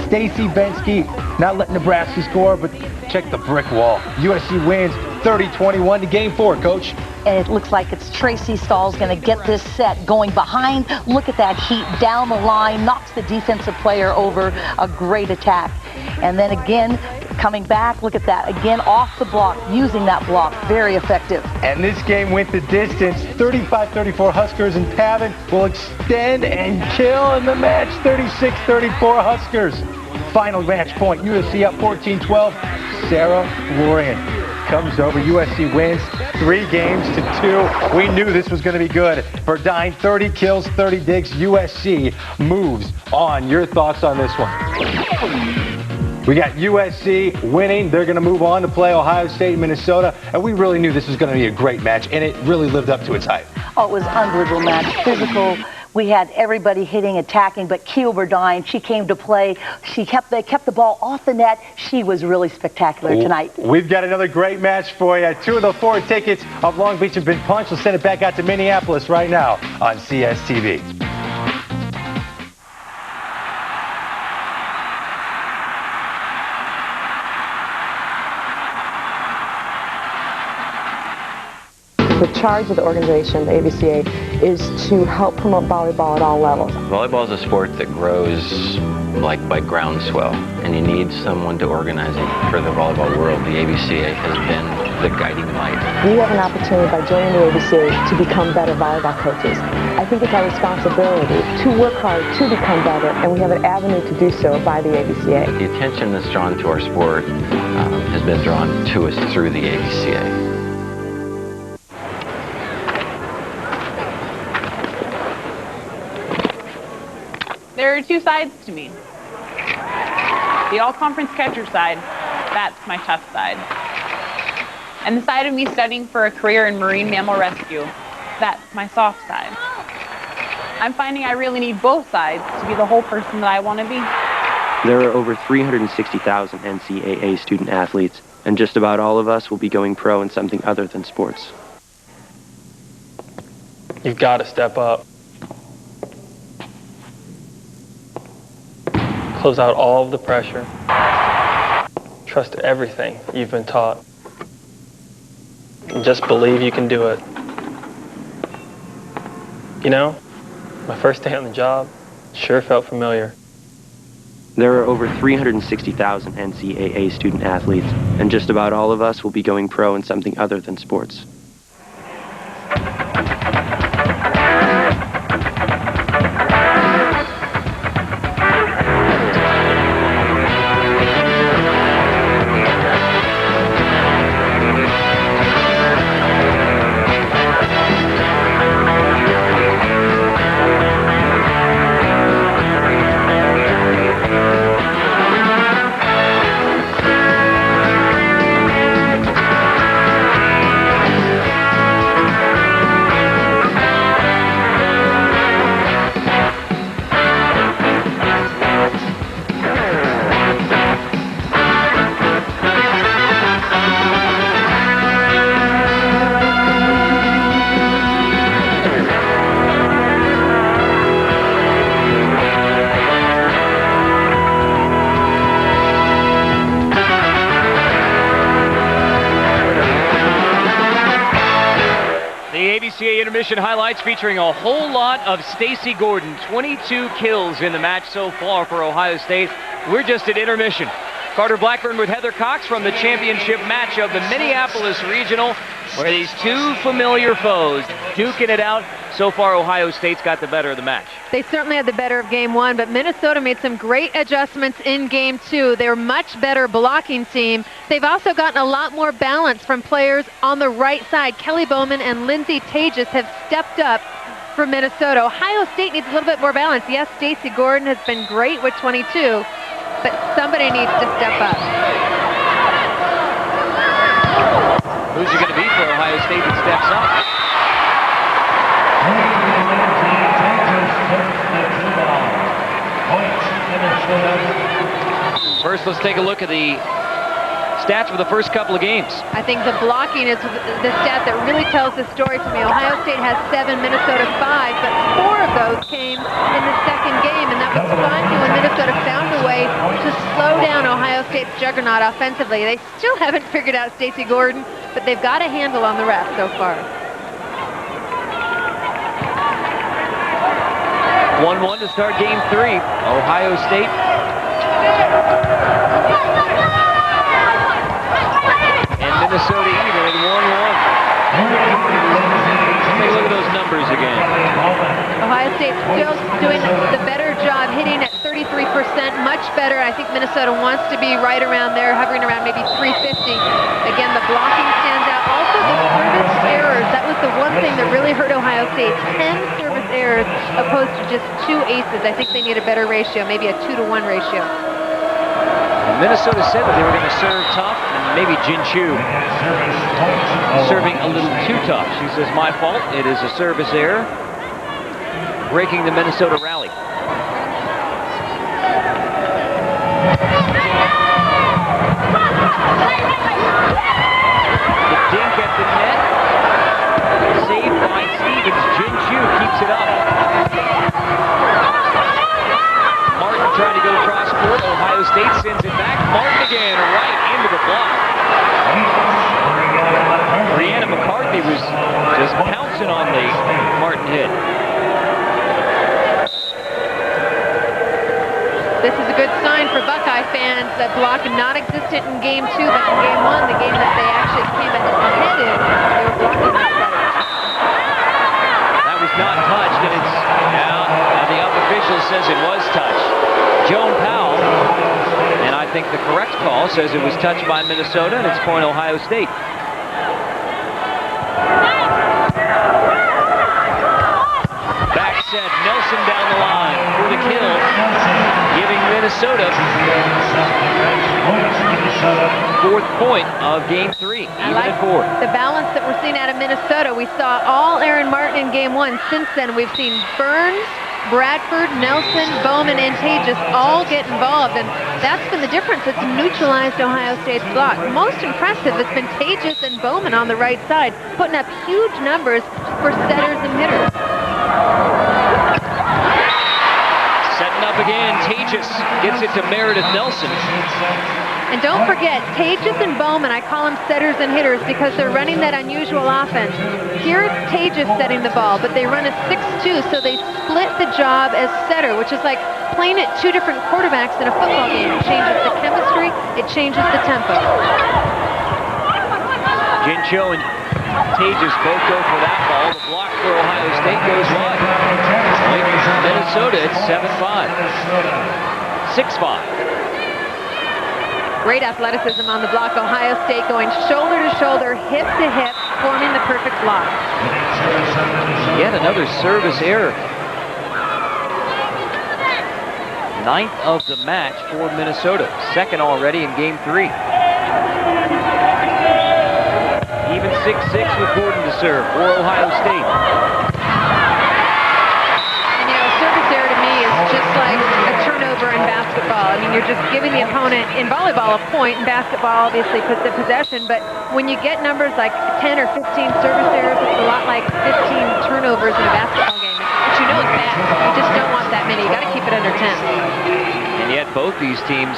Stacey Bensky not letting Nebraska score, but check the brick wall. USC wins 30-21 to game 4, Coach. And it looks like it's Tracy Stahl's going to get this set going behind. Look at that heat down the line, knocks the defensive player over. A great attack. And then again, coming back, look at that. Again, off the block, using that block. Very effective. And this game went the distance. 35-34 Huskers, and Pavin will extend and kill in the match. 36-34 Huskers. Final match point, USC up 14-12. Sarah Lorian comes over. USC wins 3 games to 2. We knew this was going to be good. Verdine, 30 kills, 30 digs. USC moves on. Your thoughts on this one? We got USC winning. They're going to move on to play Ohio State and Minnesota. And we really knew this was going to be a great match, and it really lived up to its hype. Oh, it was an unbelievable match. Physical. We had everybody hitting, attacking, but Keel Verdine, she came to play. They kept the ball off the net. She was really spectacular tonight. We've got another great match for you. 2 of the 4 tickets of Long Beach have been punched. We'll send it back out to Minneapolis right now on CSTV. The charge of the organization, the ABCA, is to help promote volleyball at all levels. Volleyball is a sport that grows like by groundswell, and you need someone to organize it for the volleyball world. The ABCA has been the guiding light. We have an opportunity by joining the ABCA to become better volleyball coaches. I think it's our responsibility to work hard to become better, and we have an avenue to do so by the ABCA. The attention that's drawn to our sport has been drawn to us through the ABCA. There are 2 sides to me. The all-conference catcher side, that's my tough side. And the side of me studying for a career in marine mammal rescue, that's my soft side. I'm finding I really need both sides to be the whole person that I want to be. There are over 360,000 NCAA student athletes, and just about all of us will be going pro in something other than sports. You've got to step up. Close out all of the pressure. Trust everything you've been taught. And just believe you can do it. You know, my first day on the job sure felt familiar. There are over 360,000 NCAA student athletes, and just about all of us will be going pro in something other than sports. intermission highlights featuring a whole lot of Stacey Gordon. 22 kills in the match so far for Ohio State. We're just at intermission. Carter Blackburn with Heather Cox from the championship match of the Minneapolis Regional, where these two familiar foes duking it out. So far, Ohio State's got the better of the match. They certainly had the better of game one, but Minnesota made some great adjustments in game two. They're a much better blocking team. They've also gotten a lot more balance from players on the right side. Kelly Bowman and Lindsay Tages have stepped up for Minnesota. Ohio State needs a little bit more balance. Yes, Stacey Gordon has been great with 22, but somebody needs to step up. Who's it going to be for Ohio State that steps up? First, let's take a look at the stats for the first couple of games. I think the blocking is the stat that really tells the story to me. Ohio State has 7, Minnesota 5, but 4 of those came in the second game, and that was finally when Minnesota found a way to slow down Ohio State's juggernaut offensively. They still haven't figured out Stacey Gordon, but they've got a handle on the rest so far. 1-1 to start game 3. Ohio State. And Minnesota even at 1-1. Take a look at those numbers again. Ohio State's still doing the better job, hitting at 33%, much better. I think Minnesota wants to be right around there, hovering around maybe 350. Again, the blocking stands out. Also, the service errors. That was the one thing that really hurt Ohio State. 10 service errors opposed to just 2 aces. I think they need a better ratio, maybe a 2-to-1 ratio. And Minnesota said that they were going to serve tough, and maybe Jin Chu serving a little too tough. She says, my fault. It is a service error, breaking the Minnesota rally. The dink at the net, saved by Stevens. Jin Chu keeps it up. Martin trying to go cross court. Ohio State sends it back. Martin again, right into the block. Brianna McCarthy was just pouncing on the Martin hit. This is a good sign for Buckeye fans. That block not existent in game 2, but in game 1, the game that they actually came ahead in, they were blocking much better. That was not touched, and it's now the up official says it was touched. Joan Powell, and I think the correct call says it was touched by Minnesota, and it's point Ohio State. Back set, Nelson down the line for the kill, giving Minnesota 4th point of game 3, even at 4. The balance that we're seeing out of Minnesota. We saw all Aaron Martin in game 1. Since then, we've seen Burns, Bradford, Nelson, Bowman, and Tages all get involved, and that's been the difference. It's neutralized Ohio State's block. Most impressive has been Tages and Bowman on the right side, putting up huge numbers for setters and hitters. Setting up again, Tages gets it to Meredith Nelson. And don't forget, Tages and Bowman, I call them setters and hitters because they're running that unusual offense. Here it's Tages setting the ball, but they run a 6-2, so they split the job as setter, which is like playing at 2 different quarterbacks in a football game. It changes the chemistry, it changes the tempo. Gincho and Tages both go for that ball. The block for Ohio State goes wide. Minnesota at 7-5. 6-5. Great athleticism on the block. Ohio State going shoulder to shoulder, hip to hip, forming the perfect block. Yet another service error. 9th of the match for Minnesota. 2nd already in game 3. Even 6-6 with Gordon to serve for Ohio State. And, you know, service error to me is just like a turnover in basketball. I mean, you're just giving the opponent in volleyball a point. In basketball, obviously, puts the possession. But when you get numbers like 10 or 15 service errors, it's a lot like 15 turnovers in a basketball game. But you know it's bad. You just don't want that many. You got to keep it under 10. And yet both these teams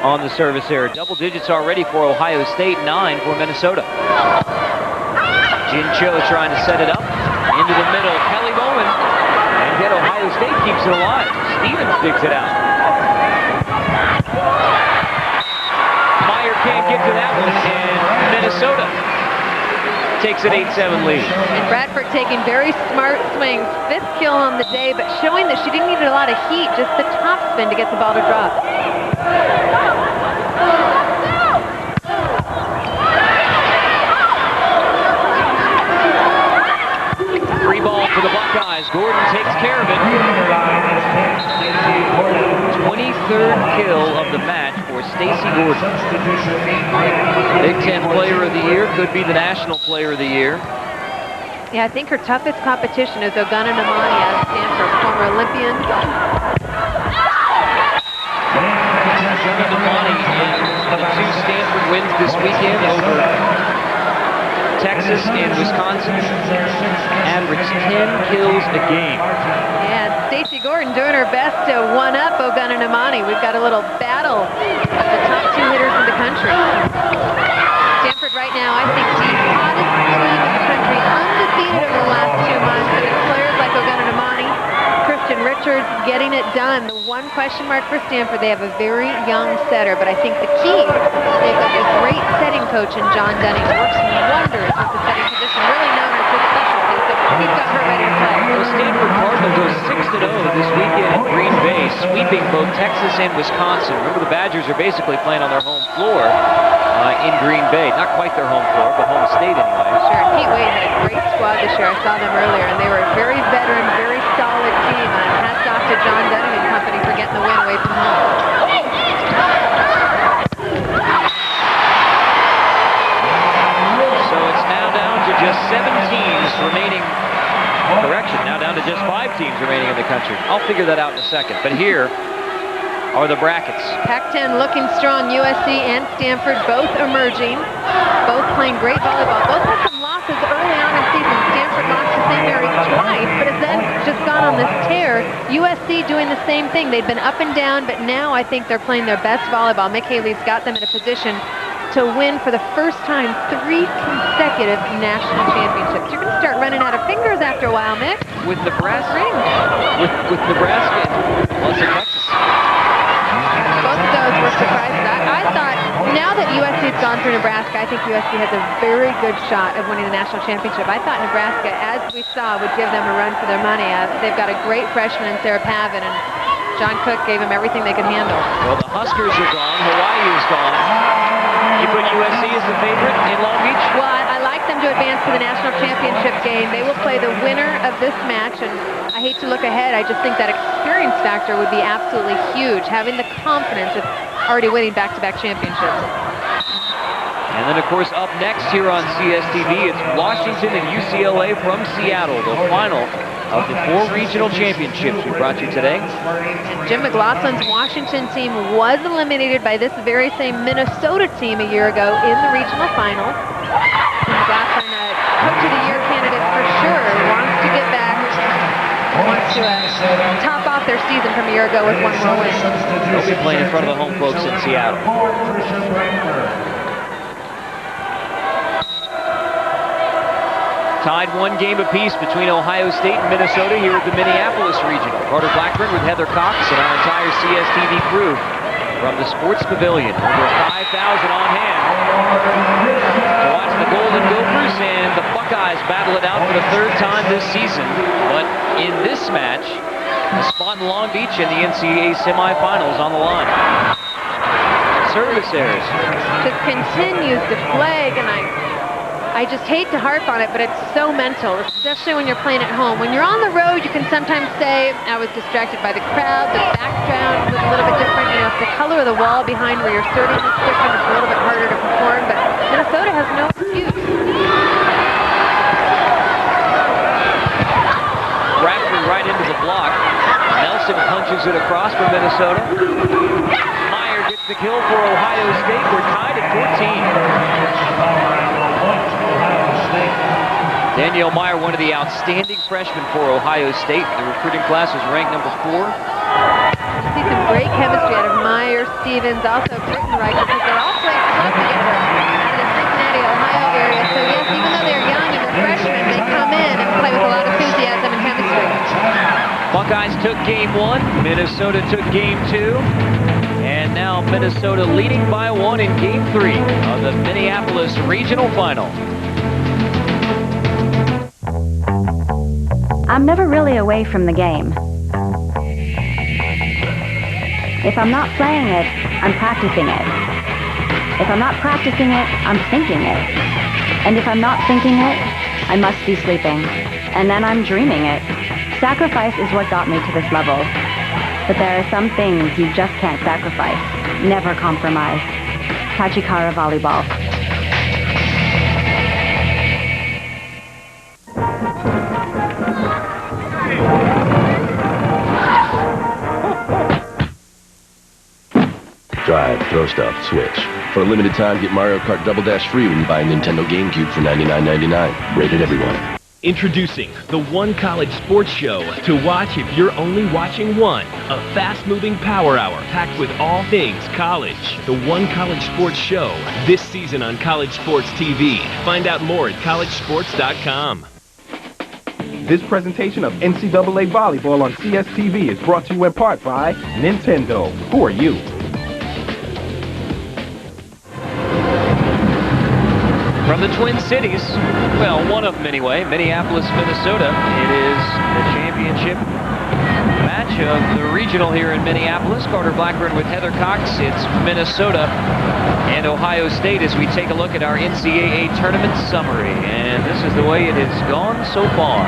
on the service error. Double digits already for Ohio State, 9 for Minnesota. Jin Cho trying to set it up. Into the middle, Kelly Bowman. And yet Ohio State keeps it alive. Stevens digs it out. Meyer can't get to that one, and Minnesota takes an 8-7 lead. And Bradford taking very smart swings. 5th kill on the day, but showing that she didn't need a lot of heat, just the top spin to get the ball to drop. Free ball for the Buckeyes. Gordon takes care of it. 23rd kill of the match for Stacey Gordon. Big Ten Player of the Year, could be the National Player of the Year. Yeah, I think her toughest competition is Ogana Namani out of Stanford, former Olympian. Ogana Namani in the 2 Stanford wins this weekend over Texas and Wisconsin, averaged 10 kills a game. Yeah, Stacey Gordon doing her best to one-up Ogana Namani. We've got a little battle of the top 2 hitters in the country. Stanford right now, I think, the hottest team in the country, undefeated over the last 2 months. And it's players like Ogana Namani, Christian Richards getting it done. The one question mark for Stanford, they have a very young setter, but I think the key, they've got a great setting coach in John Dunning. Works wonders with the setting position, really known as his specialty, so he's got her ready to play. Well, Stanford Cardinal goes 6-0 this weekend in Green Bay, sweeping both Texas and Wisconsin. Remember, the Badgers are basically playing on their home floor in Green Bay. Not quite their home floor, but home state anyway. Sure, and Pete Wade had a great squad this year. I saw them earlier, and they were a very veteran, very solid team. Hats off to John Dunning and company for getting the win away from home. So it's now down to just 7 teams remaining. Correction, now down to just 5 teams remaining in the country. I'll figure that out in a second. But here are the brackets. Pac-10 looking strong. USC and Stanford both emerging. Both playing great volleyball. Both had some losses early on in the season. Stanford lost to St. Mary's twice, but has then just gone on this tear. USC doing the same thing. They've been up and down, but now I think they're playing their best volleyball. Mick Haley's got them in a position to win for the first time 3 consecutive national championships. You're going to start running out of fingers after a while, Mick. With Nebraska, with Nebraska and Texas. Both of those were surprises. I thought, now that USC's gone through Nebraska, I think USC has a very good shot of winning the national championship. I thought Nebraska, as we saw, would give them a run for their money. They've got a great freshman in Sarah Pavin, and John Cook gave them everything they could handle. Well, the Huskers are gone. Hawaii is gone. You put USC as the favorite in Long Beach? Well, I like them to advance to the national championship game. They will play the winner of this match, and I hate to look ahead. I just think that experience factor would be absolutely huge, having the confidence of already winning back-to-back championships. And then, of course, up next here on CSTV, it's Washington and UCLA from Seattle, the final of the 4 regional championships we brought you today. And Jim McLaughlin's Washington team was eliminated by this very same Minnesota team a year ago in the regional final. McLaughlin, Coach of the Year candidate for sure, wants to get back, wants to top off their season from a year ago with 1 more win. They'll be playing in front of the home folks in Seattle. Tied 1 game apiece between Ohio State and Minnesota here at the Minneapolis Regional. Carter Blackburn with Heather Cox and our entire CSTV crew from the Sports Pavilion. Over 5,000 on hand to watch the Golden Gophers and the Buckeyes battle it out for the 3rd time this season. But in this match, a spot in Long Beach in the NCAA semifinals on the line. Service errors. Just continues to flag, and I just hate to harp on it, but it's so mental, especially when you're playing at home. When you're on the road, you can sometimes say, I was distracted by the crowd, the background was a little bit different. You know, if the color of the wall behind where you're serving is different, it's a little bit harder to perform, but Minnesota has no excuse. Bradford right into the block. Nelson punches it across for Minnesota. Meyer gets the kill for Ohio State. We're tied at 14. Danielle Meyer, one of the outstanding freshmen for Ohio State. The recruiting class is ranked number 4. You see some great chemistry out of Meyer, Stevens, also Brittenreich, because they're all playing close together out of the Cincinnati, Ohio area. So yes, even though they're young and they're freshmen, they come in and play with a lot of enthusiasm and chemistry. Buckeyes took game 1, Minnesota took game 2, and now Minnesota leading by 1 in game 3 of the Minneapolis Regional Final. I'm never really away from the game. If I'm not playing it, I'm practicing it. If I'm not practicing it, I'm thinking it. And if I'm not thinking it, I must be sleeping. And then I'm dreaming it. Sacrifice is what got me to this level. But there are some things you just can't sacrifice. Never compromise. Tachikara Volleyball. Drive, throw stuff, switch. For a limited time, get Mario Kart Double Dash free when you buy a Nintendo GameCube for $99.99. Rated everyone. Introducing the One College Sports Show to watch if you're only watching one. A fast-moving power hour packed with all things college. The One College Sports Show, this season on College Sports TV. Find out more at collegesports.com. This presentation of NCAA Volleyball on CSTV is brought to you in part by Nintendo. Who are you? From the Twin Cities, well, one of them anyway, Minneapolis, Minnesota. It is the championship match of the regional here in Minneapolis. Carter Blackburn with Heather Cox. It's Minnesota and Ohio State as we take a look at our NCAA tournament summary. And this is the way it has gone so far.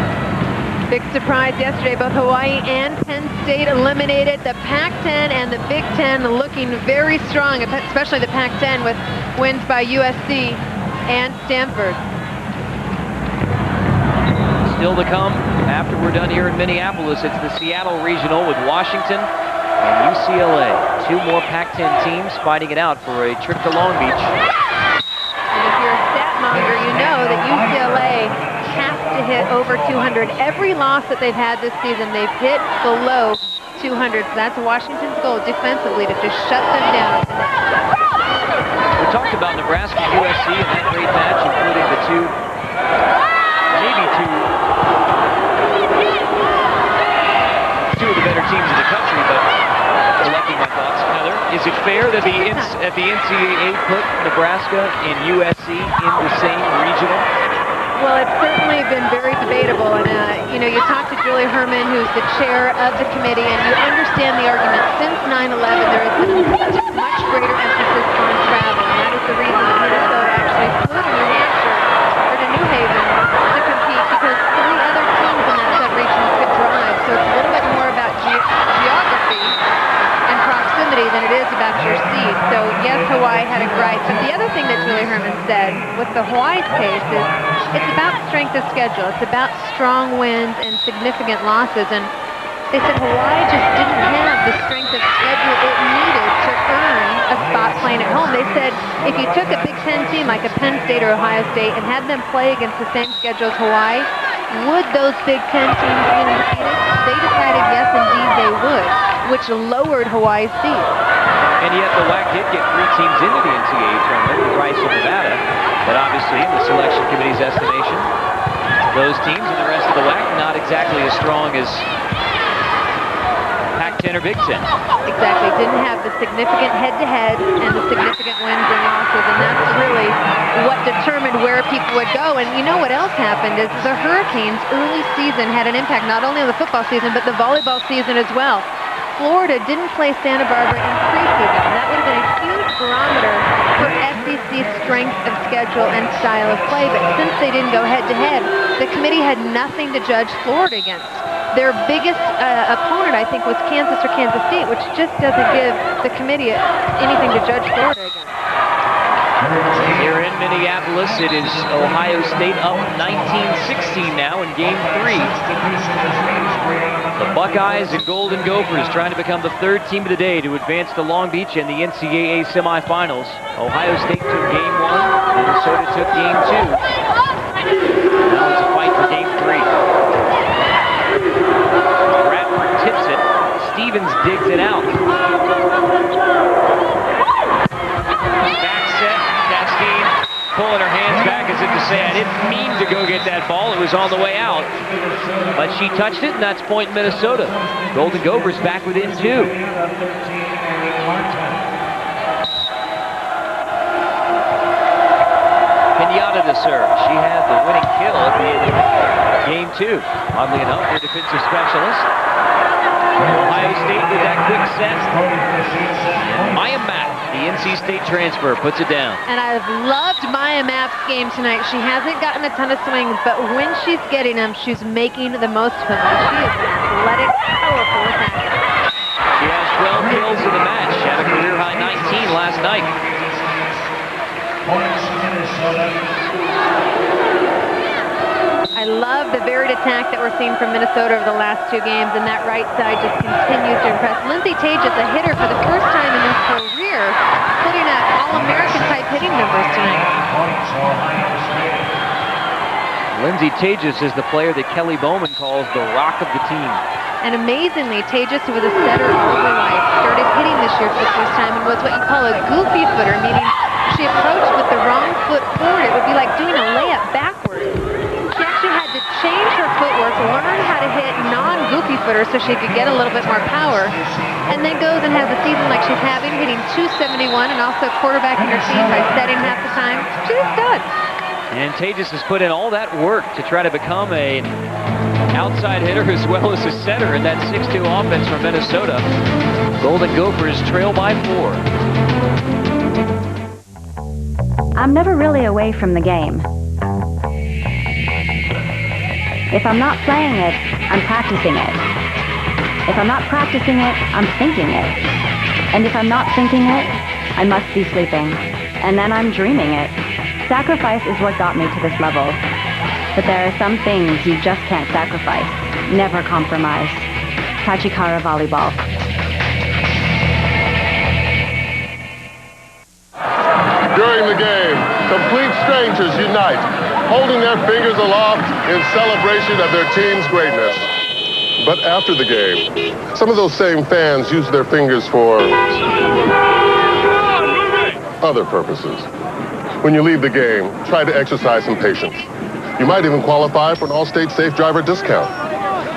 Big surprise yesterday, both Hawaii and Penn State eliminated. The Pac-10 and the Big Ten looking very strong, especially the Pac-10 with wins by USC and Stanford. Still to come after we're done here in Minneapolis. It's the Seattle Regional with Washington and UCLA. 2 more Pac-10 teams fighting it out for a trip to Long Beach. And if you're a stat monger, you know that UCLA has to hit over 200. Every loss that they've had this season, they've hit below 200. So that's Washington's goal defensively, to just shut them down. We talked about Nebraska, USC, and that great match, including the two of the better teams in the country, but collecting my thoughts. Heather, is it fair that the NCAA put Nebraska and USC in the same regional? Well, it's certainly been very debatable, and you talk to Julie Herman, who's the chair of the committee, and you understand the argument. Since 9/11, there has been a much greater emphasis on travel, and that is the reason that Minnesota actually flew to New Hampshire or to New Haven to compete, because 3 other teams in that sub-region could drive. So it's a little bit more about geography and proximity than it is about your seed. So yes, Hawaii had a gripe, but the other thing that Julie Herman said with the Hawaii's case is it's about strength of schedule. It's about strong wins and significant losses. And they said Hawaii just didn't have the strength of schedule it needed to earn a spot playing at home. They said if you took a Big Ten team like a Penn State or Ohio State and had them play against the same schedule as Hawaii, would those Big Ten teams be undefeated? They decided yes, indeed they would, which lowered Hawaii's seed. And yet the WAC did get 3 teams into the NCAA tournament with Rice and Nevada. But obviously, in the selection committee's estimation, those teams and the rest of the WAC not exactly as strong as Pac-10 or Big Ten. Exactly. Didn't have the significant head-to-head and the significant wins and losses, and that's really what determined where people would go. And you know what else happened is the Hurricanes' early season had an impact not only on the football season, but the volleyball season as well. Florida didn't play Santa Barbara in preseason. That would have been a huge barometer for SEC's strength of schedule and style of play. But since they didn't go head-to-head, the committee had nothing to judge Florida against. Their biggest opponent, I think, was Kansas or Kansas State, which just doesn't give the committee anything to judge Florida against. Here in Minneapolis, it is Ohio State up 19-16 now in Game 3. The Buckeyes and Golden Gophers trying to become the 3rd team of the day to advance to Long Beach in the NCAA semifinals. Ohio State took Game 1, Minnesota took Game 2. Now it's a fight for Game 3. Bradford tips it. Stevens digs it out. pulling her hands back as if to say, I didn't mean to go get that ball. It was on the way out. But she touched it, and that's point Minnesota. Golden Gophers back within 2. Pinata to serve. She has the winning kill at the end of game 2. Oddly enough, their defensive specialist. Ohio State with that quick set. Maya Matt, the NC State transfer, puts it down. And I've loved Maya Mapp's game tonight. She hasn't gotten a ton of swings, but when she's getting them, she's making the most of them. She is an athletic, powerful attacker. She has 12 kills in the match. She had a career-high 19 last night. I love the varied attack that we're seeing from Minnesota over the last 2 games, and that right side just continues to impress. Lindsay Tage is a hitter for the first time in her career, putting up All-American type hitting numbers tonight. Lindsay Tages is the player that Kelly Bowman calls the rock of the team. And amazingly, Tages, who was a setter all her life, started hitting this year for the first time and was what you call a goofy footer, meaning she approached with the wrong foot forward. It would be like doing a layup backwards. She actually had to change her footwork, learn how to hit non-goofy footer so she could get a little bit more power, and then goes and has a season like she's having, hitting .271 and also quarterbacking her team by setting half the time. She's a stud. And Tages has put in all that work to try to become an outside hitter as well as a setter in that 6-2 offense from Minnesota. Golden Gophers trail by 4. I'm never really away from the game. If I'm not playing it, I'm practicing it. If I'm not practicing it, I'm thinking it. And if I'm not thinking it, I must be sleeping. And then I'm dreaming it. Sacrifice is what got me to this level. But there are some things you just can't sacrifice. Never compromise. Tachikara Volleyball. During the game, complete strangers unite, holding their fingers aloft in celebration of their team's greatness. But after the game, some of those same fans use their fingers for other purposes. When you leave the game, try to exercise some patience. You might even qualify for an All-State Safe Driver discount,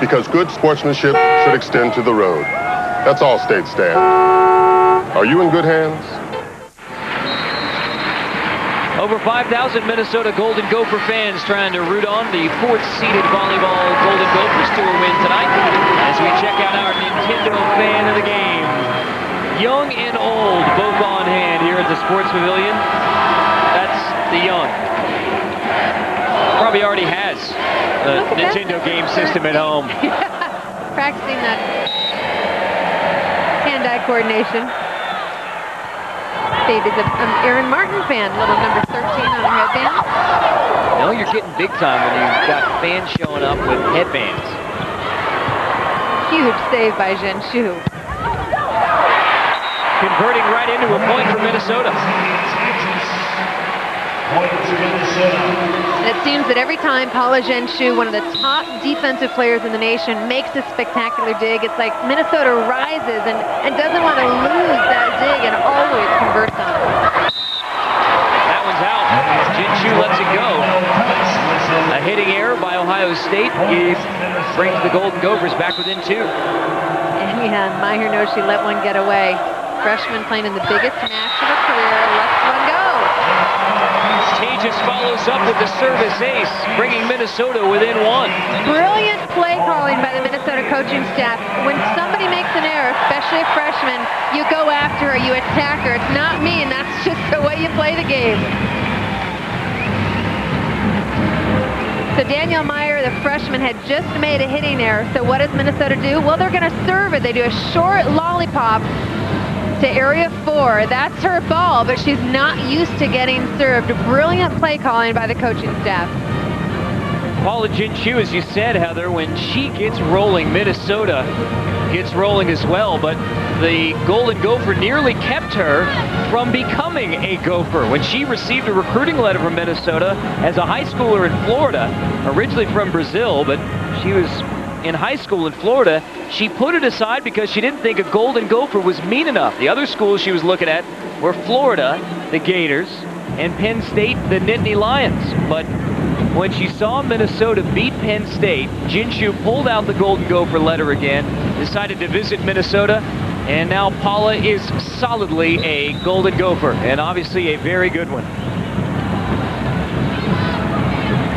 because good sportsmanship should extend to the road. That's All-State stand. Are you in good hands? Over 5,000 Minnesota Golden Gopher fans trying to root on the 4th-seeded volleyball Golden Gophers to a win tonight as we check out our Nintendo fan of the game. Young and old, both on hand here at the Sports Pavilion. That's the young. Probably already has the Nintendo game system at home. Practicing that hand-eye coordination. Steve is an Aaron Martin fan, little number 13 on her headband. No, you're getting big time when you've got fans showing up with headbands. Huge save by Zhen Shu. Converting right into a point for Minnesota. And it seems that every time Paula Zhen Shu, one of the top defensive players in the nation, makes a spectacular dig, it's like Minnesota rises and doesn't want to lose that dig and always converts on it. That one's out. Zhen Shu lets it go. A hitting error by Ohio State brings the Golden Gophers back within 2. And yeah, Maher knows she let one get away. Freshman playing in the biggest match of her career, lets one go. Tages follows up with the service ace, bringing Minnesota within 1. Brilliant play calling by the Minnesota coaching staff. When somebody makes an error, especially a freshman, you go after her, you attack her. It's not mean, that's just the way you play the game. So Danielle Meyer, the freshman, had just made a hitting error. So what does Minnesota do? Well, they're going to serve it. They do a short lollipop to area 4. That's her ball, but she's not used to getting served. Brilliant play calling by the coaching staff. Paula Zhen Shu, as you said, Heather, when she gets rolling, Minnesota gets rolling as well, but the Golden Gopher nearly kept her from becoming a Gopher. When she received a recruiting letter from Minnesota as a high schooler in Florida, originally from Brazil, but she was in high school in Florida, she put it aside because she didn't think a Golden Gopher was mean enough. The other schools she was looking at were Florida, the Gators, and Penn State, the Nittany Lions. But when she saw Minnesota beat Penn State, Jinshu pulled out the Golden Gopher letter again, decided to visit Minnesota, and now Paula is solidly a Golden Gopher, and obviously a very good one.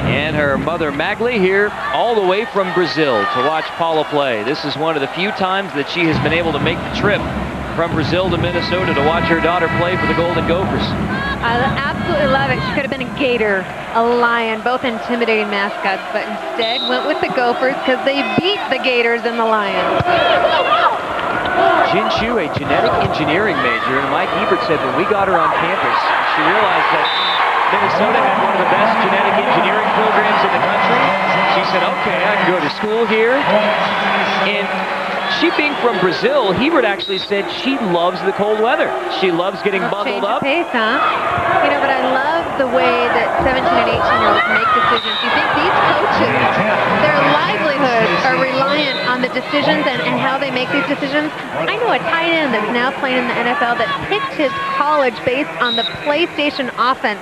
And her mother Magli here all the way from Brazil to watch Paula play. This is one of the few times that she has been able to make the trip from Brazil to Minnesota to watch her daughter play for the Golden Gophers. I absolutely love it. She could have been a gator, a lion, both intimidating mascots, but instead went with the Gophers because they beat the Gators and the Lions. Jinshu, a genetic engineering major, and Mike Ebert said when we got her on campus, she realized that Minnesota had one of the best genetic engineering programs in the country. She said, okay, I can go to school here. And she being from Brazil, Hebert actually said she loves the cold weather. She loves getting bundled up. Change of pace, huh? You know, but I love the way that 17 and 18-year-olds make decisions. You think these coaches, their livelihoods are reliant on the decisions and how they make these decisions? I know a tight end that's now playing in the NFL that picked his college based on the PlayStation offense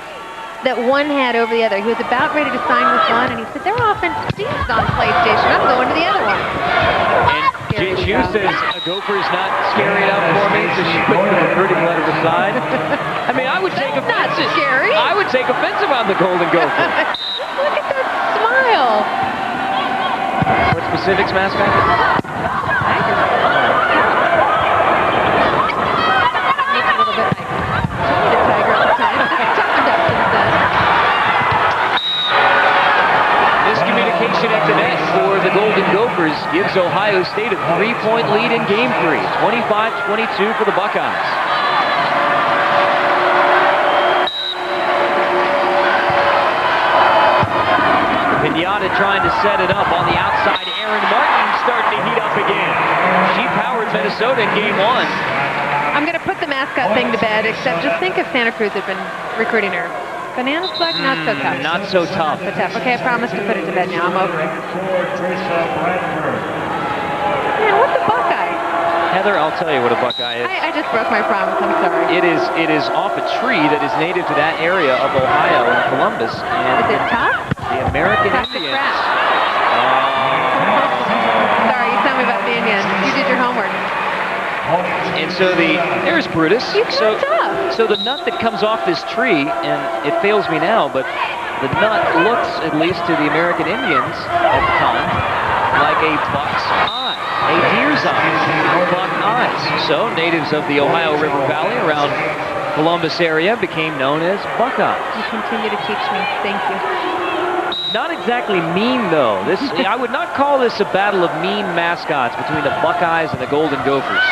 that one had over the other. He was about ready to sign with one, and he said, their offense stinks on PlayStation. I'm going to the other one. And Jinshu says, a Gopher is not scary enough for me, so she puts the recruiting letter aside. I mean, I would take offense. Not scary. I would take offensive on the Golden Gopher. Look at that smile. What specifics, mascot? At the net for the Golden Gophers gives Ohio State a 3-point lead in game 3. 25-22 for the Buckeyes. Pinata trying to set it up on the outside. Aaron Martin starting to heat up again. She powered Minnesota in game 1. I'm going to put the mascot thing to bed, except just think if Santa Cruz had been recruiting her. Bananas Buck, not so tough. Not so tough. Not so tough. Okay, I promise to put it to bed now. I'm over it. Man, what's a Buckeye? Heather, I'll tell you what a Buckeye is. I just broke my promise. I'm sorry. It is off a tree that is native to that area of Ohio and Columbus. And is it tough? The American Indians. Sorry, you tell me about the Indians. You did your homework. And so there's Brutus. So the nut that comes off this tree, and it fails me now, but the nut looks, at least to the American Indians at the time, like a buck's eye, a deer's eye, buck eyes. So natives of the Ohio River Valley around Columbus area became known as Buckeyes. You continue to teach me. Thank you. Not exactly mean, though. I would not call this a battle of mean mascots between the Buckeyes and the Golden Gophers.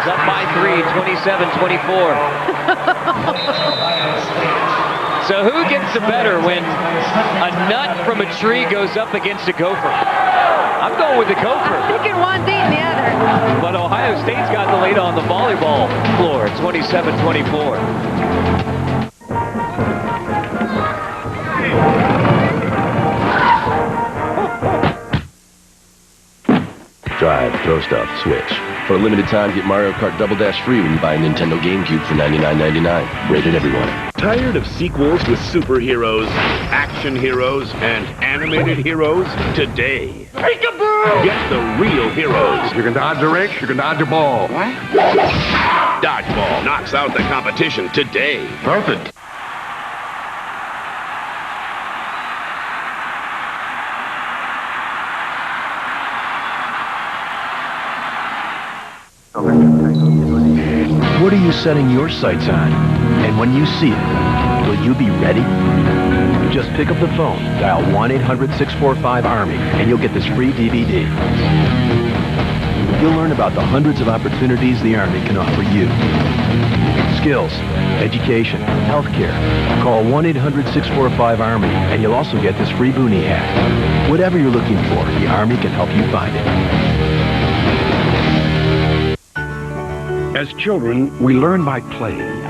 Up by 3, 27-24. So who gets the better when a nut from a tree goes up against a gopher? I'm going with the gopher. I'm thinking one's eating the other. But Ohio State's got the lead on the volleyball floor, 27-24. Drive, throw stuff, switch. For a limited time, get Mario Kart Double Dash free when you buy a Nintendo GameCube for $99.99. Rated everyone. Tired of sequels with superheroes, action heroes, and animated heroes? Today, Peekaboo! Get the real heroes. You can dodge a wrench, you can dodge a ball. What? Dodgeball knocks out the competition today. Perfect. What are you setting your sights on? And when you see it, will you be ready? Just pick up the phone, dial 1-800-645-ARMY, and you'll get this free DVD. You'll learn about the hundreds of opportunities the Army can offer you. Skills, education, healthcare. Call 1-800-645-ARMY, and you'll also get this free Boonie hat. Whatever you're looking for, the Army can help you find it. As children, we learn by playing.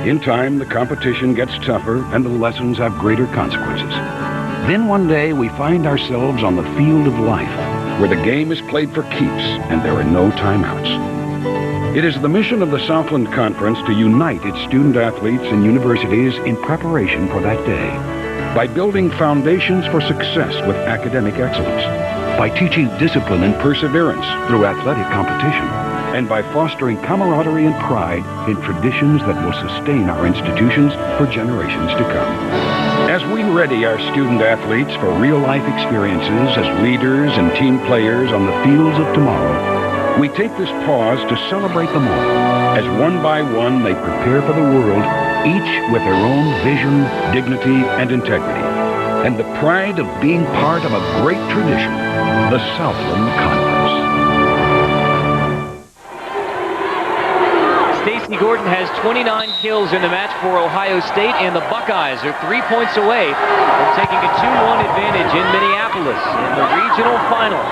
In time, the competition gets tougher and the lessons have greater consequences. Then one day, we find ourselves on the field of life, where the game is played for keeps and there are no timeouts. It is the mission of the Southland Conference to unite its student athletes and universities in preparation for that day by building foundations for success with academic excellence, by teaching discipline and perseverance through athletic competition, and by fostering camaraderie and pride in traditions that will sustain our institutions for generations to come. As we ready our student athletes for real-life experiences as leaders and team players on the fields of tomorrow, we take this pause to celebrate them all, as one by one they prepare for the world, each with their own vision, dignity, and integrity, and the pride of being part of a great tradition, the Southland Conference. Stacey Gordon has 29 kills in the match for Ohio State, and the Buckeyes are 3 points away from taking a 2-1 advantage in Minneapolis in the regional final.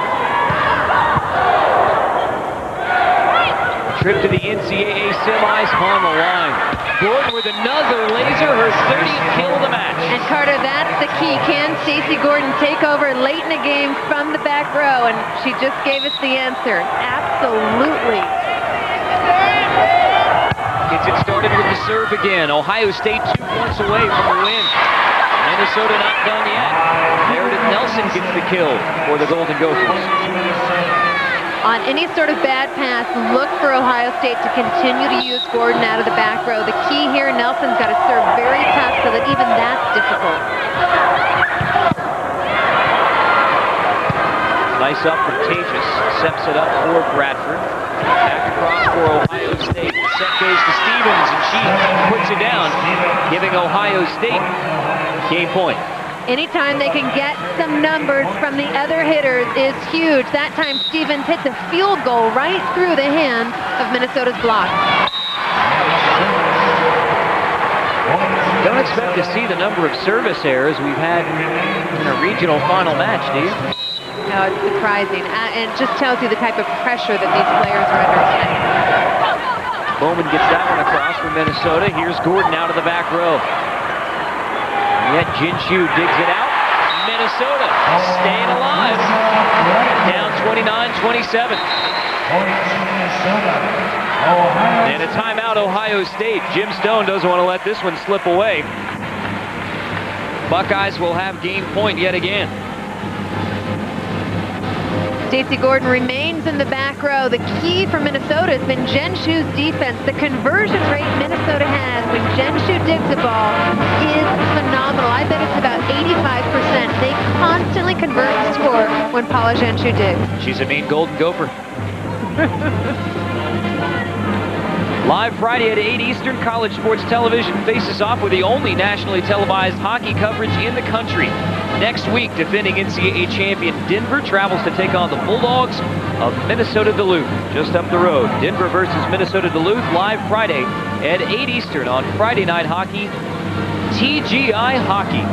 A trip to the NCAA semis on the line. Gordon with another laser, her 30th kill of the match. And Carter, that's the key. Can Stacey Gordon take over late in the game from the back row? And she just gave us the answer. Absolutely. Gets it started with the serve again. Ohio State 2 points away from the win. Minnesota not done yet. Meredith Nelson gets the kill for the Golden Gophers. On any sort of bad pass, look for Ohio State to continue to use Gordon out of the back row. The key here, Nelson's got to serve very tough so that even that's difficult. Nice up from Tejas. Steps it up for Bradford. Back across for Ohio State. Set goes to Stevens, and she puts it down, giving Ohio State game point. Anytime they can get some numbers from the other hitters is huge. That time Stevens hit the field goal right through the hands of Minnesota's block. Don't expect to see the number of service errors we've had in a regional final match, do you? No, it's surprising. And it just tells you the type of pressure that these players are under tonight. Bowman gets that one across for Minnesota. Here's Gordon out of the back row. Yet Jinshu digs it out. Minnesota staying alive. Down 29-27. And a timeout, Ohio State. Jim Stone doesn't want to let this one slip away. Buckeyes will have game point yet again. Stacey Gordon remains in the back row. The key for Minnesota has been Jinshu's defense. The conversion rate Minnesota has when Jinshu digs a ball is phenomenal. I bet it's about 85%. They constantly convert the score when Paula Jinshu digs. She's a mean Golden Gopher. Live Friday at 8 Eastern, College Sports Television faces off with the only nationally televised hockey coverage in the country. Next week, defending NCAA champion Denver travels to take on the Bulldogs of Minnesota Duluth. Just up the road, Denver versus Minnesota Duluth, live Friday at 8 Eastern on Friday Night Hockey, TGI Hockey.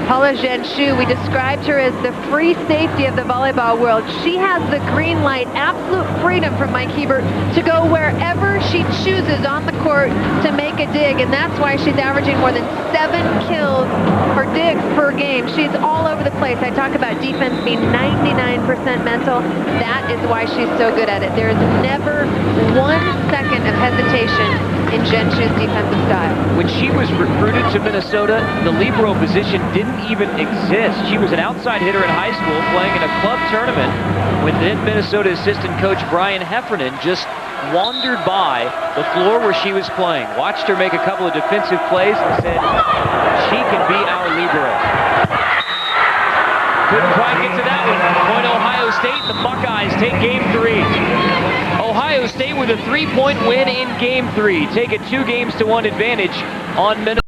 Paula Jinshu, we described her as the free safety of the volleyball world. She has the green light, absolute freedom from Mike Hebert to go wherever she chooses on the court to make a dig, and that's why she's averaging more than 7 kills or digs per game. She's all over the place. I talk about defense being 99% mental. That is why she's so good at it. There is never 1 second of hesitation in Jinshu's defensive style. When she was recruited to Minnesota, the libero position didn't even exist. She was an outside hitter in high school playing in a club tournament when then Minnesota assistant coach Brian Heffernan just wandered by the floor where she was playing, watched her make a couple of defensive plays and said, she can be our libero. Couldn't quite get to that one. Point Ohio State, the Buckeyes take game 3. Ohio State with a 3-point win in game 3. Take a 2-1 advantage on Minnesota.